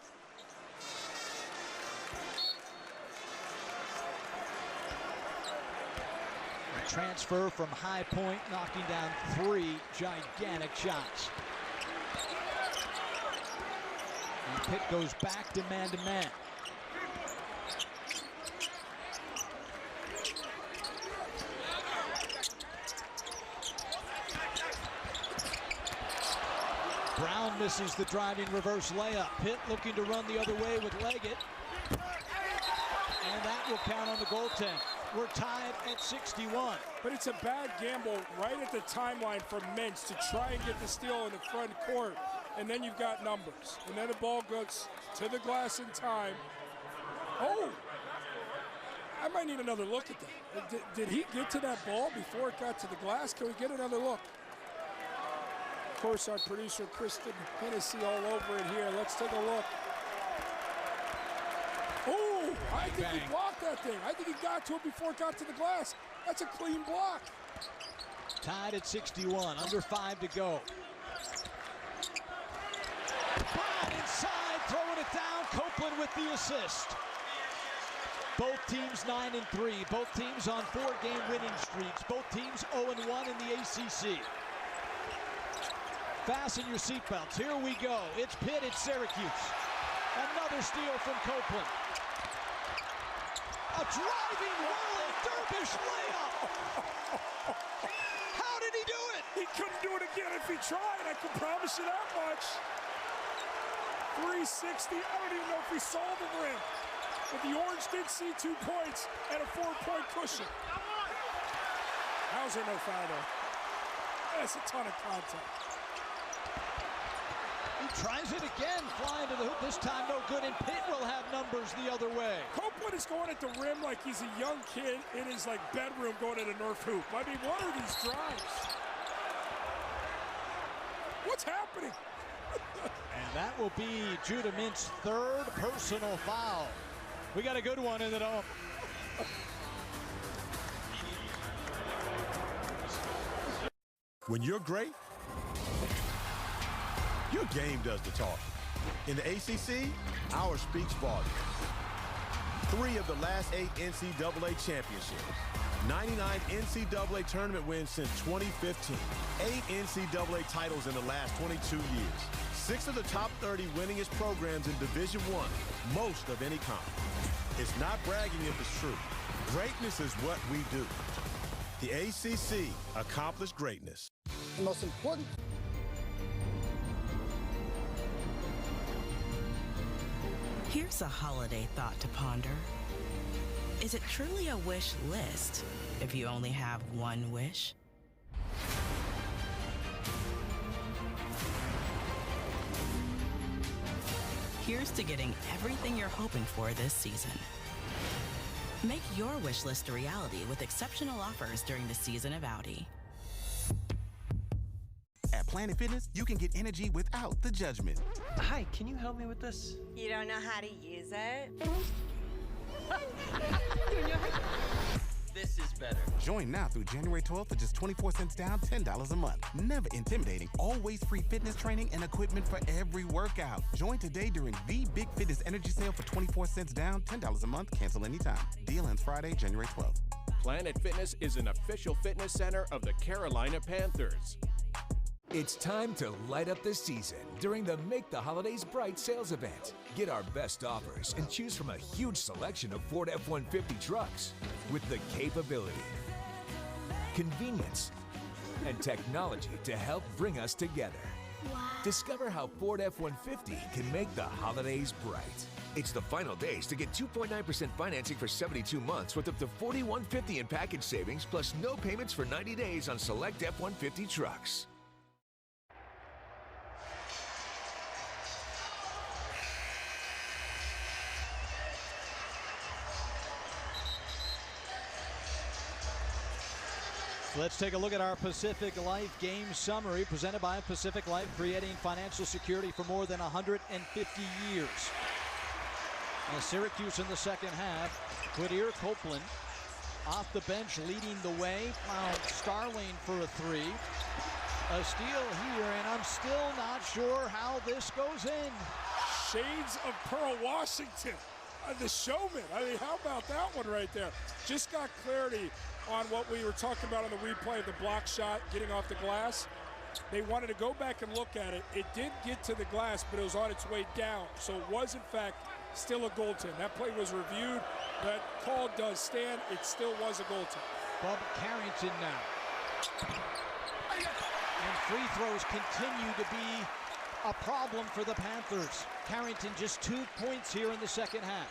A transfer from High Point, knocking down 3 gigantic shots. And Pitt goes back to man-to-man. Brown misses the driving reverse layup. Pitt looking to run the other way with Leggett. And that will count on the goaltend. We're tied at 61. But it's a bad gamble right at the timeline for Mintz to try and get the steal in the front court. And then you've got numbers. And then the ball goes to the glass in time. Oh! I might need another look at that. Did he get to that ball before it got to the glass? Can we get another look? Of course, our producer, Kristen Hennessy, all over it here. Let's take a look. Oh, I think he blocked that thing. I think he got to it before it got to the glass. That's a clean block. Tied at 61, under 5 to go. Brown inside, throwing it down. Copeland with the assist. Both teams 9-3. Both teams on 4-game winning streaks. Both teams 0-1 in the ACC. Fasten your seatbelts. Here we go. It's Pitt, it's Syracuse. Another steal from Copeland. A driving whirling dervish layup. How did he do it? He couldn't do it again if he tried. I can promise you that much. 360. I don't even know if he saw the rim. But the Orange did see 2 points and a 4-point cushion. How's there no foul though? That's a ton of contact. He tries it again, flying to the hoop. This time no good, and Pitt will have numbers the other way. Copeland is going at the rim like he's a young kid in his bedroom going at a Nerf hoop. I mean, what are these drives? What's happening? And that will be Judah Mint's 3rd personal foul. We got a good one in the dome. When you're great, your game does the talking. In the ACC, ours speaks volume. 3 of the last 8 NCAA championships. 99 NCAA tournament wins since 2015. 8 NCAA titles in the last 22 years. 6 of the top 30 winningest programs in Division I, most of any conference. It's not bragging if it's true. Greatness is what we do. The ACC accomplished greatness. The most important. Here's a holiday thought to ponder. Is it truly a wish list if you only have one wish? Here's to getting everything you're hoping for this season. Make your wish list a reality with exceptional offers during the season of Audi. At Planet Fitness, you can get energy without the judgment. Hi, can you help me with this? You don't know how to use it? This is better. Join now through January 12th for just 24 cents down, $10 a month. Never intimidating. Always free fitness training and equipment for every workout. Join today during the Big Fitness Energy Sale for 24 cents down, $10 a month. Cancel anytime. Deal ends Friday, January 12th. Planet Fitness is an official fitness center of the Carolina Panthers. It's time to light up the season during the Make the Holidays Bright sales event. Get our best offers and choose from a huge selection of Ford F-150 trucks with the capability, convenience, and technology to help bring us together. Wow. Discover how Ford F-150 can make the holidays bright. It's the final days to get 2.9% financing for 72 months with up to $4,150 in package savings plus no payments for 90 days on select F-150 trucks. Let's take a look at our Pacific Life game summary presented by Pacific Life, creating financial security for more than 150 years. Now Syracuse in the second half. Quadir Copeland off the bench leading the way. Found Starling for a 3. A steal here, and I'm still not sure how this goes in. Shades of Pearl Washington, the showman. I mean, how about that one right there? Just got clarity on what we were talking about on the replay of the block shot getting off the glass. They wanted to go back and look at it. It did get to the glass, but it was on its way down. So it was, in fact, still a goaltend. That play was reviewed. That call does stand. It still was a goaltend. Bob Carrington now. And free throws continue to be a problem for the Panthers. Carrington just 2 points here in the second half.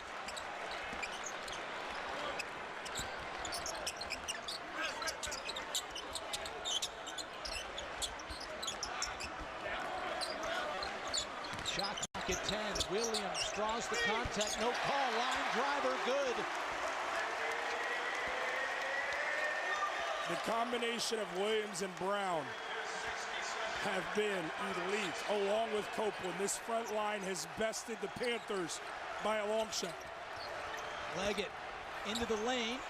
Shot clock at 10. Williams draws the contact. No call. Line driver. Good. The combination of Williams and Brown have been elite, along with Copeland. This front line has bested the Panthers by a long shot. Leggett into the lane.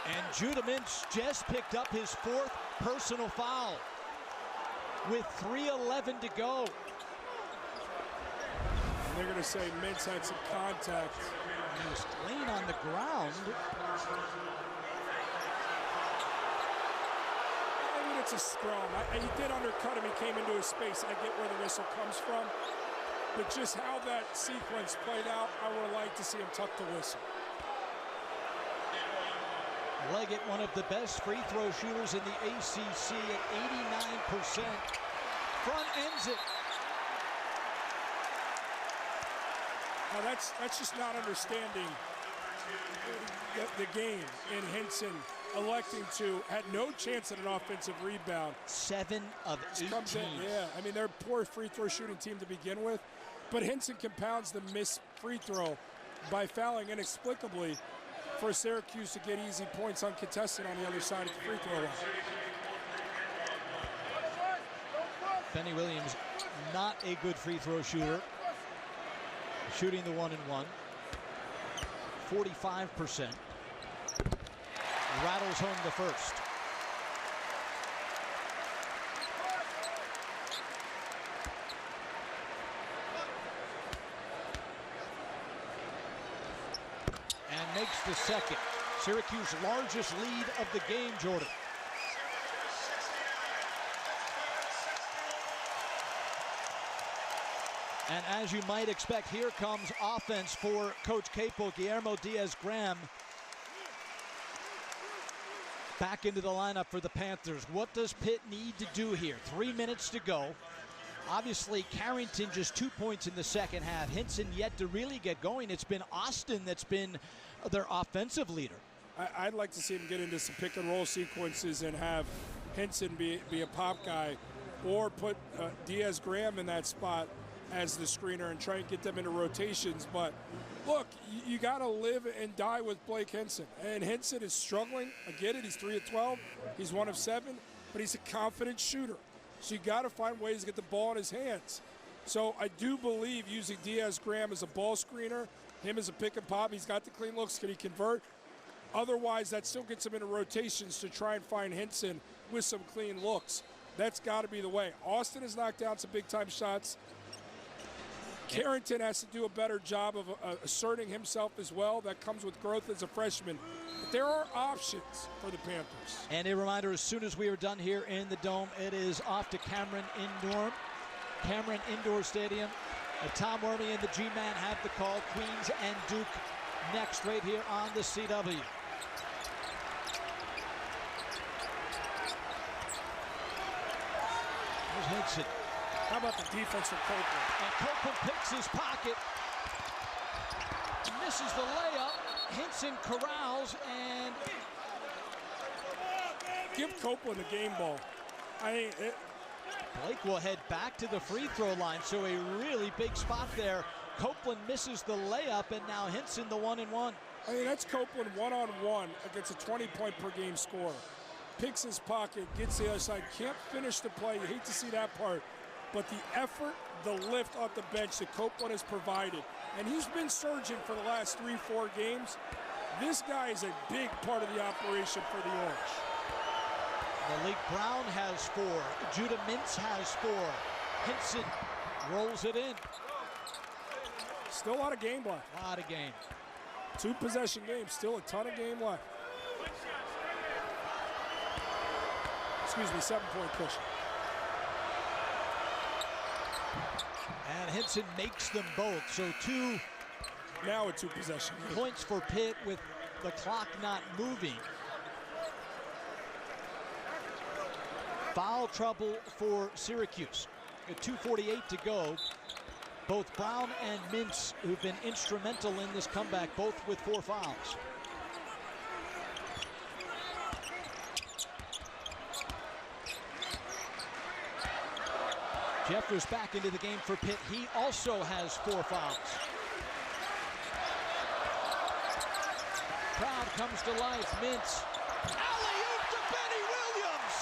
And Judah Mintz just picked up his 4th personal foul with 3:11 to go. And they're going to say Mintz had some contact. He was laying on the ground. I would it's a scrum. He did undercut him. He came into his space. I get where the whistle comes from. But just how that sequence played out, I would like to see him tuck the whistle. Leggett, one of the best free throw shooters in the ACC at 89%. Front ends it. Now that's just not understanding the game. And Hinson electing to, had no chance at an offensive rebound. 7 of 18. Yeah, I mean, they're a poor free throw shooting team to begin with, but Hinson compounds the missed free throw by fouling inexplicably for Syracuse to get easy points uncontested on the other side of the free throw line. Benny Williams, not a good free throw shooter. Shooting the 1-and-1. 45%. Rattles home the first. And makes the second. Syracuse largest lead of the game, Jordan. And as you might expect, here comes offense for Coach Capel. Guillermo Diaz-Graham back into the lineup for the Panthers. What does Pitt need to do here? 3 minutes to go. Obviously, Carrington just 2 points in the second half. Hinson yet to really get going. It's been Austin that's been their offensive leader. I'd like to see him get into some pick and roll sequences and have Hinson be a pop guy, or put Diaz-Graham in that spot as the screener and try and get them into rotations. But look, you got to live and die with Blake Hinson. And Hinson is struggling. I get it. He's 3 of 12. He's 1 of 7. But he's a confident shooter. So you got to find ways to get the ball in his hands. So I do believe using Diaz-Graham as a ball screener, him as a pick and pop. He's got the clean looks. Can he convert? Otherwise, that still gets him into rotations to try and find Hinson with some clean looks. That's got to be the way. Austin has knocked down some big-time shots. Carrington has to do a better job of asserting himself as well. That comes with growth as a freshman. But there are options for the Panthers. And a reminder, as soon as we are done here in the Dome, it is off to Cameron Indoor Stadium. Tom Wormy and the G-Man have the call. Queens and Duke next right here on the CW. Here's Hinson. How about the defense from Copeland? And Copeland picks his pocket. Misses the layup. Hinson corrals and... Give Copeland the game ball. Blake will head back to the free throw line, so a really big spot there. Copeland misses the layup, and now Hinson the 1-and-1. I mean, that's Copeland one-on-one against a 20-point-per-game scorer. Picks his pocket, gets the other side, can't finish the play. You hate to see that part. But the effort, the lift off the bench that Copeland has provided, and he's been surging for the last 3-4 games. This guy is a big part of the operation for the Orange. Maliq Brown has 4. Judah Mintz has 4. Hinson rolls it in. Still a lot of game left. A lot of game. 2-possession game, still a ton of game left. Excuse me, 7-point cushion. And Hinson makes them both. So now a 2-possession game. Points for Pitt with the clock not moving. Foul trouble for Syracuse. At 2:48 to go. Both Brown and Mintz, who've been instrumental in this comeback, both with 4 fouls. Jeffers back into the game for Pitt. He also has 4 fouls. Crowd comes to life. Mintz. Alley-oop to Benny Williams.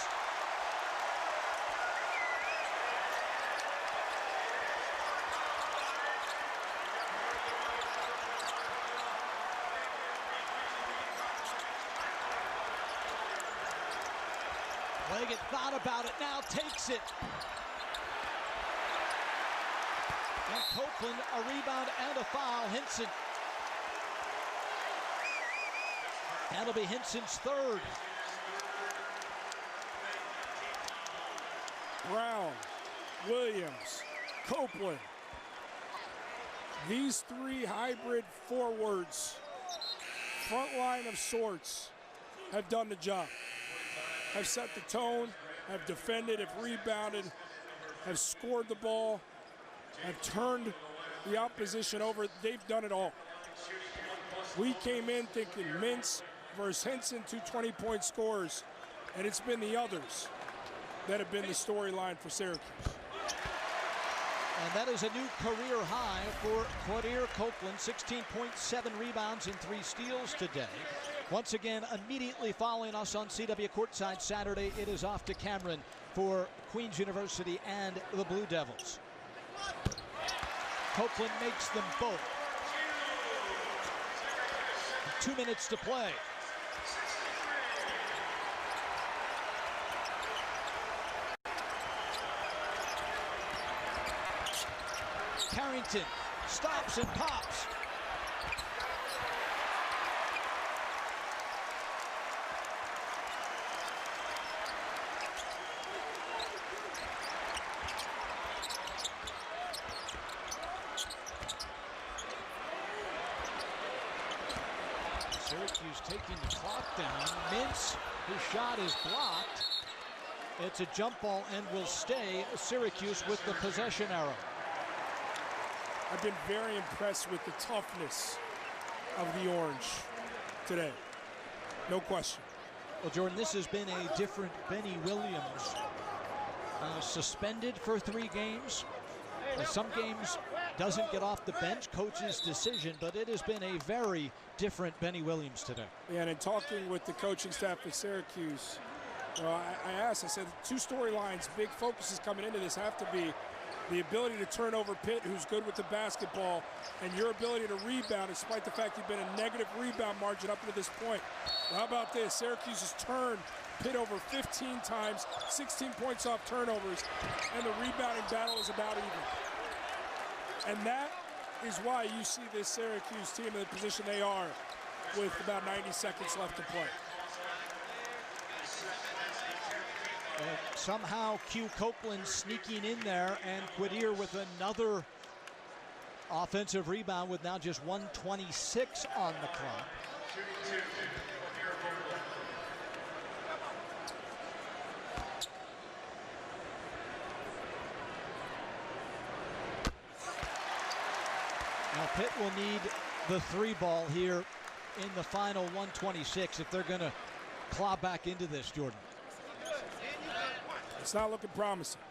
Leggett thought about it, now takes it. And Copeland, a rebound and a foul. Hinson. That'll be Hinson's 3rd. Brown, Williams, Copeland. These three hybrid forwards, front line of sorts, have done the job. Have set the tone, have defended, have rebounded, have scored the ball, have turned the opposition over. They've done it all. We came in thinking Mintz versus Hinson, 2 20-point scores, and it's been the others that have been the storyline for Syracuse. And that is a new career high for Quadir Copeland, 16.7 rebounds and 3 steals today. Once again, immediately following us on CW Courtside Saturday, it is off to Cameron for Queens University and the Blue Devils. Copeland makes them both. 2 minutes to play. Carrington stops and pops. Syracuse taking the clock down. Mintz, his shot is blocked. It's a jump ball and will stay Syracuse with the possession arrow. I've been very impressed with the toughness of the Orange today. No question. Well, Jordan, this has been a different Benny Williams. Suspended for 3 games. Some games doesn't get off the bench, coach's decision, but it has been a very different Benny Williams today. Yeah, and in talking with the coaching staff at Syracuse, I asked, I said, 2 storylines, big focuses coming into this have to be the ability to turn over Pitt, who's good with the basketball, and your ability to rebound, despite the fact you've been a negative rebound margin up to this point. Well, how about this? Syracuse has turned Pitt over 15 times, 16 points off turnovers, and the rebounding battle is about even. And that is why you see this Syracuse team in the position they are with about 90 seconds left to play. And somehow Q Copeland sneaking in there, and Quadir with another offensive rebound with now just 1:26 on the clock. Now Pitt will need the 3 ball here in the final 1:26 if they're going to claw back into this, Jordan. It's not looking promising.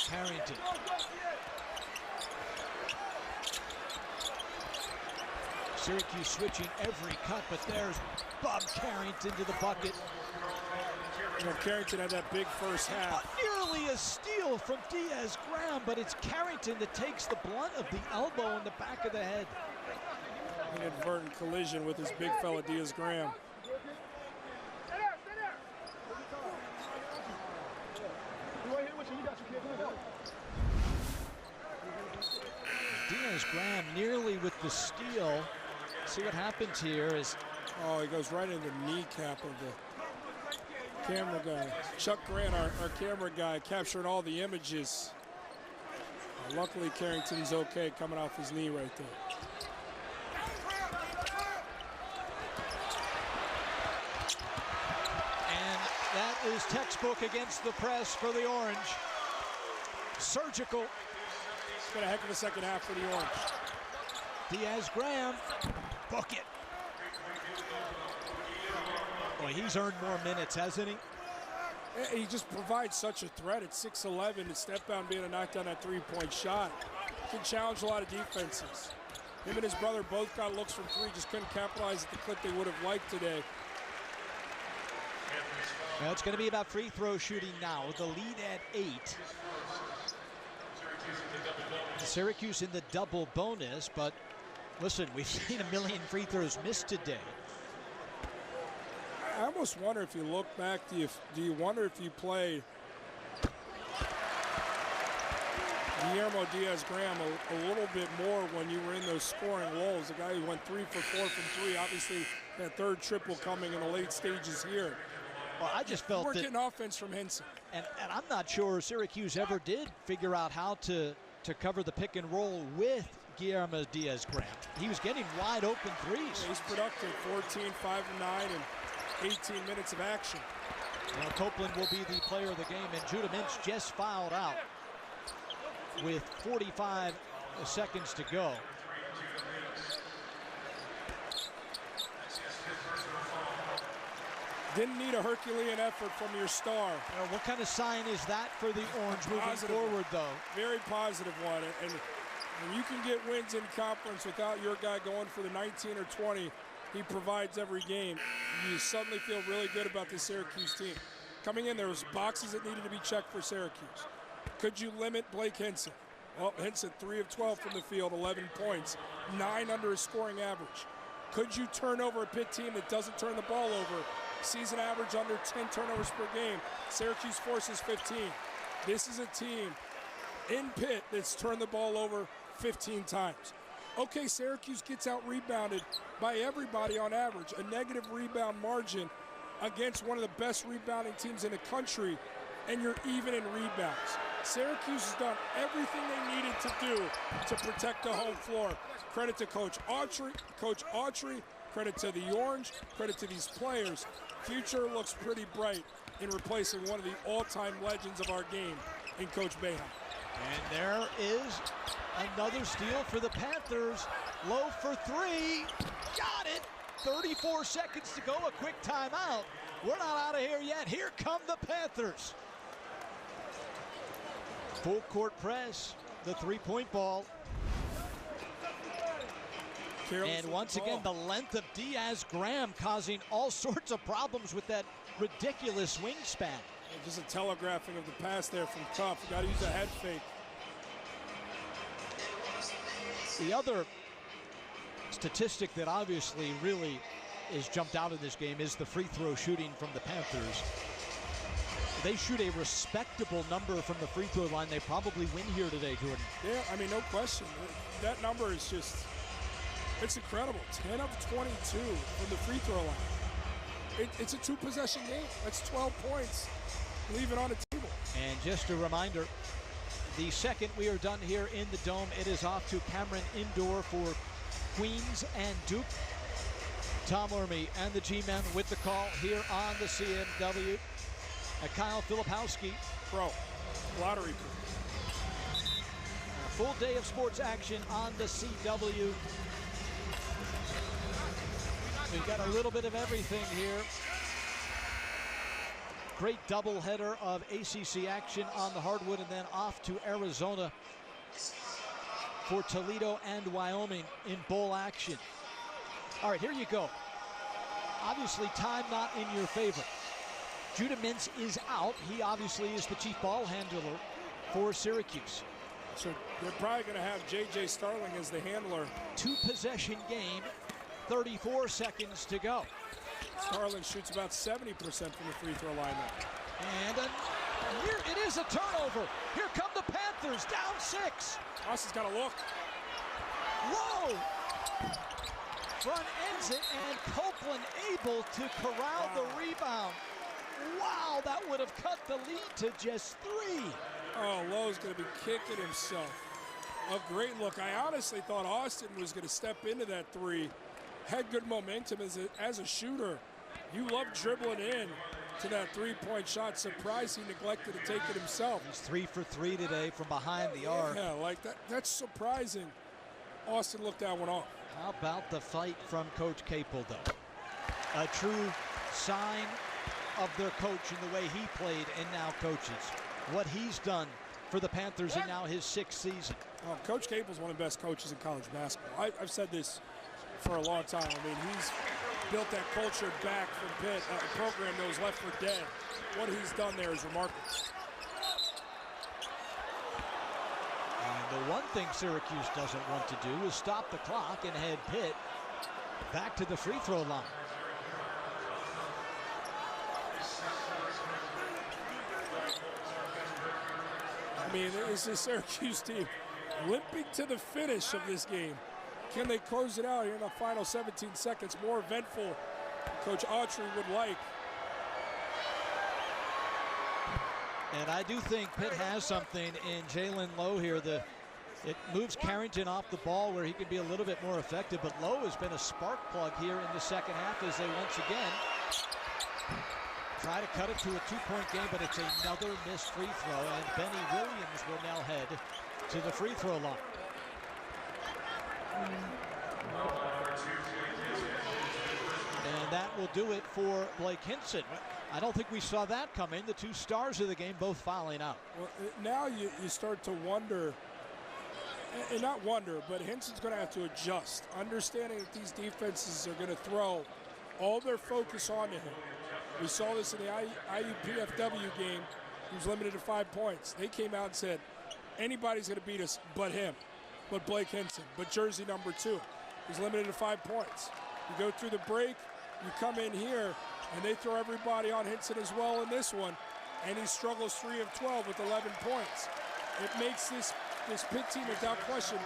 Carrington. Syracuse switching every cut, but there's Bob Carrington to the bucket. You know, Carrington had that big first half. Nearly a steal from Diaz-Graham, but it's Carrington that takes the blunt of the elbow in the back of the head. An inadvertent collision with his big fella Diaz-Graham. Diaz-Graham nearly with the steal. See what happens here is... Oh, he goes right in the kneecap of the camera guy. Chuck Grant, our camera guy, captured all the images. Luckily, Carrington's okay coming off his knee right there. And that is textbook against the press for the Orange. Surgical. It's been a heck of a second half for the Orange. Diaz-Graham, bucket. Boy, he's earned more minutes, hasn't he? He just provides such a threat at 6'11", to step out and be able to knock down that 3-point shot. He can challenge a lot of defenses. Him and his brother both got looks from 3, just couldn't capitalize at the clip they would have liked today. Well, it's going to be about free throw shooting now, with the lead at 8. Syracuse in the double bonus, but listen, we've seen a million free throws missed today. I almost wonder if you look back, do you wonder if you played Guillermo Diaz-Graham a little bit more when you were in those scoring lulls. The guy who went 3 for 4 from 3, obviously that third triple coming in the late stages here. Well, I just felt we're that, getting offense from Hinson. And I'm not sure Syracuse ever did figure out how to cover the pick and roll with Guillermo Diaz-Graham. He was getting wide open threes. Yeah, he's productive, 14, 5 and 9, and 18 minutes of action. Now Copeland will be the player of the game, and Judah Mintz just fouled out with 45 seconds to go. Didn't need a Herculean effort from your star. What kind of sign is that for the Orange moving forward, though? Very positive one. And when you can get wins in conference without your guy going for the 19 or 20, he provides every game. You suddenly feel really good about the Syracuse team. Coming in, there was boxes that needed to be checked for Syracuse. Could you limit Blake Hinson? Well, Hinson, 3 of 12 from the field, 11 points, 9 under his scoring average. Could you turn over a Pitt team that doesn't turn the ball over? Season average under 10 turnovers per game. Syracuse forces 15. This is a team in Pitt that's turned the ball over 15 times. Okay, Syracuse gets out-rebounded by everybody on average. A negative rebound margin against one of the best rebounding teams in the country, and you're even in rebounds. Syracuse has done everything they needed to do to protect the home floor. Credit to Coach Autry, credit to the Orange, credit to these players. Future looks pretty bright in replacing one of the all-time legends of our game in Coach Boeheim. And there is another steal for the Panthers. Low for 3. Got it. 34 seconds to go. A quick timeout. We're not out of here yet. Here come the Panthers. Full court press. The three-point ball. And once again, the length of Diaz-Graham causing all sorts of problems with that ridiculous wingspan. Just a telegraphing of the pass there from Cuff. Got to use a head fake. The other statistic that obviously really is jumped out of this game is the free throw shooting from the Panthers. They shoot a respectable number from the free throw line. They probably win here today, Jordan. Yeah, I mean, no question. That number is just, it's incredible. 10 of 22 from the free throw line. It's a two-possession game. That's 12 points. Leave it on the table. And just a reminder, the second we are done here in the Dome, it is off to Cameron Indoor for Queens and Duke. Tom Orme and the G-Men with the call here on the CMW. Kyle Filipowski. Pro. Lottery. A full day of sports action on the CW. We've got a little bit of everything here. Great doubleheader of ACC action on the hardwood, and then off to Arizona for Toledo and Wyoming in bowl action. All right, here you go. Obviously, time not in your favor. Judah Mintz is out. He obviously is the chief ball handler for Syracuse. So they're probably going to have J.J. Starling as the handler. Two-possession game, 34 seconds to go. Starling shoots about 70% from the free throw line now. And here it is, a turnover. Here come the Panthers, down 6. Austin's got to look. Whoa! Front ends it, and Copeland able to corral the rebound. Wow, that would have cut the lead to just 3. Oh, Lowe's going to be kicking himself. A great look. I honestly thought Austin was going to step into that 3. Had good momentum as a shooter. You love dribbling in to that three-point shot. Surprised he neglected to take it himself. He's 3 for 3 today from behind the arc. Yeah, like that. That's surprising. Austin looked that one off. How about the fight from Coach Capel, though? A true sign of their coach in the way he played and now coaches. What he's done for the Panthers in now his 6th season. Oh, Coach Capel's one of the best coaches in college basketball. I've said this for a long time. I mean, he's built that culture back from Pitt, a program that was left for dead. What he's done there is remarkable. And the one thing Syracuse doesn't want to do is stop the clock and head Pitt back to the free throw line. I mean, it's the Syracuse team limping to the finish of this game. Can they close it out here in the final 17 seconds? More eventful Coach Autry would like. And I do think Pitt has something in Jalen Lowe here. It moves Carrington off the ball where he can be a little bit more effective, but Lowe has been a spark plug here in the second half as they once again try to cut it to a 2-point game, but it's another missed free throw, and Benny Williams will now head to the free throw line. And that will do it for Blake Hinson. I don't think we saw that coming. The two stars of the game both fouling out. Well, now you start to wonder, and not wonder, but Hinson's going to have to adjust, understanding that these defenses are going to throw all their focus onto him. We saw this in the IUPFW game. He was limited to 5 points. They came out and said, anybody's going to beat us but him, but Blake Hinson, but jersey number 2. He's limited to 5 points. You go through the break, you come in here, and they throw everybody on Hinson as well in this one, and he struggles 3 of 12 with 11 points. It makes this Pitt team, without question,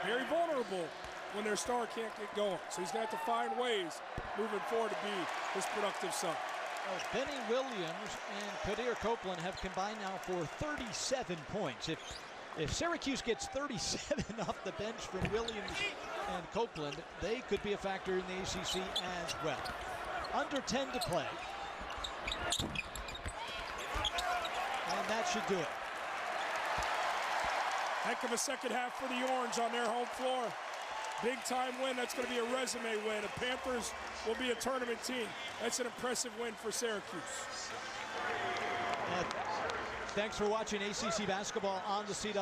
very vulnerable when their star can't get going. So he's going to have to find ways moving forward to be his productive son. Benny Williams and Quadir Copeland have combined now for 37 points. If Syracuse gets 37 off the bench from Williams and Copeland, they could be a factor in the ACC as well. Under 10 to play. And that should do it. Heck of a second half for the Orange on their home floor. Big time win. That's going to be a resume win. The Panthers will be a tournament team. That's an impressive win for Syracuse. Thanks for watching ACC basketball on the CW.